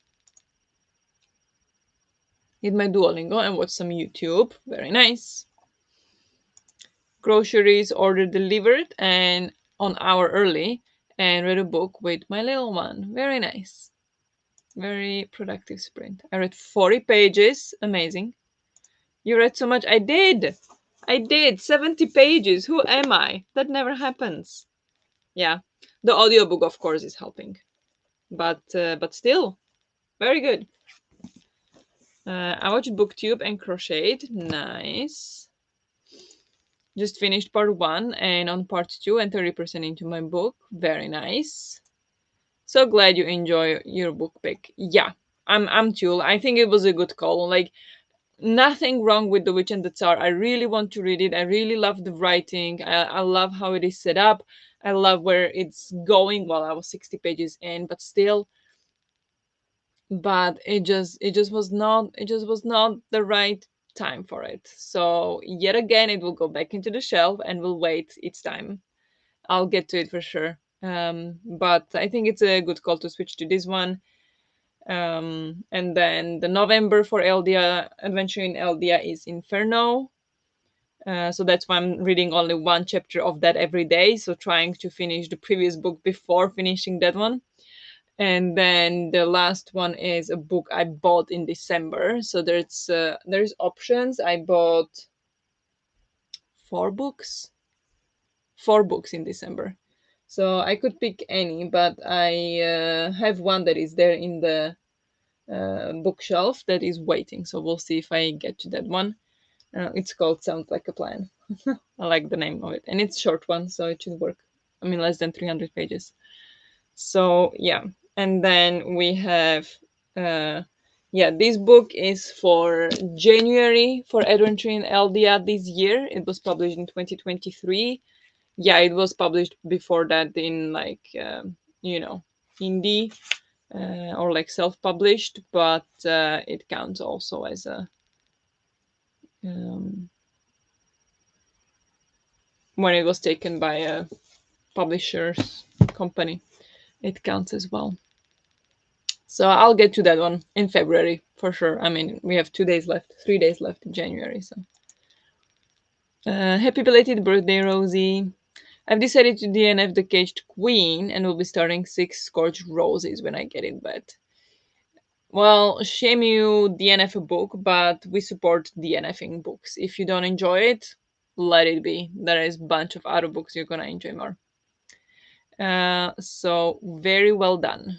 Did my Duolingo and watched some YouTube. Very nice. Groceries order delivered and on hour early, and read a book with my little one. Very nice. Very productive sprint. I read 40 pages. Amazing. You read so much. I did 70 pages. Who am I? That never happens. Yeah. The audiobook of course is helping. But still very good. I watched booktube and crocheted. Nice. Just finished part 1 and on part 2 and 30% into my book. Very nice. So glad you enjoy your book pick. Yeah, I'm too. I think it was a good call. Like nothing wrong with The Witch and the Tsar. I really want to read it. I really love the writing. I love how it is set up. I love where it's going. Well, I was 60 pages in, but still. But it just was not the right time for it. So yet again, it will go back into the shelf and will wait its time. I'll get to it for sure. But I think it's a good call to switch to this one. And then the November for Eldia adventure in Eldia is Inferno. So that's why I'm reading only one chapter of that every day. So trying to finish the previous book before finishing that one. And then the last one is a book I bought in December. So there's options. I bought four books, four books in December. So I could pick any, but I have one that is there in the bookshelf that is waiting. So we'll see if I get to that one. It's called Sounds Like a Plan. I like the name of it. And it's short one, so it should work. I mean, less than 300 pages. So yeah. And then we have, yeah, this book is for January for Adventure in Eldia this year. It was published in 2023. Yeah, it was published before that in like, indie or like self-published, but it counts also as a um, when it was taken by a publisher's company, it counts as well. So I'll get to that one in February for sure. I mean, we have 2 days left, 3 days left in January. So happy belated birthday, Rosie. I've decided to DNF the Caged Queen and will be starting 6 Scorched Roses when I get in bed. Well, shame you DNF a book, but we support DNFing books. If you don't enjoy it, let it be. There is a bunch of other books you're gonna enjoy more. So very well done.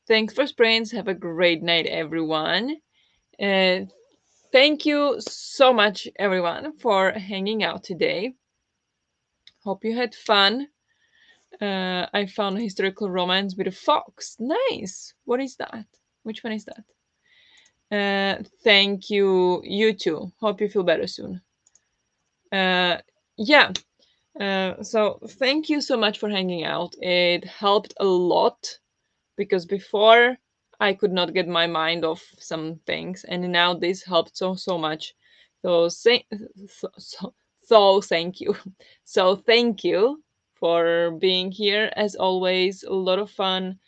Thanks for sprints. Have a great night, everyone. Uh, Thank you so much, everyone, for hanging out today. Hope you had fun. I found a historical romance with a fox. Nice. What is that? Which one is that? Thank you. You too. Hope you feel better soon. Yeah. So thank you so much for hanging out. It helped a lot because before I could not get my mind off some things, and now this helped so much. So so, so, so thank you. So thank you for being here. As always, a lot of fun.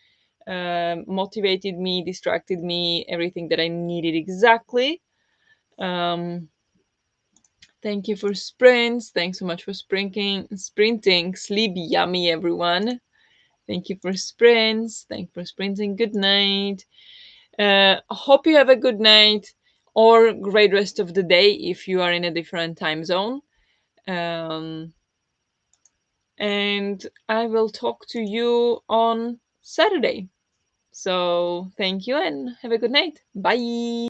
Motivated me, distracted me, everything that I needed exactly. Um, Thank you for sprints. Thanks so much for sprinting. Sleep yummy, everyone. Thank you for sprints. Thank you for sprinting. Good night. Hope you have a good night or great rest of the day if you are in a different time zone. Um, and I will talk to you on Saturday. So thank you and have a good night. Bye.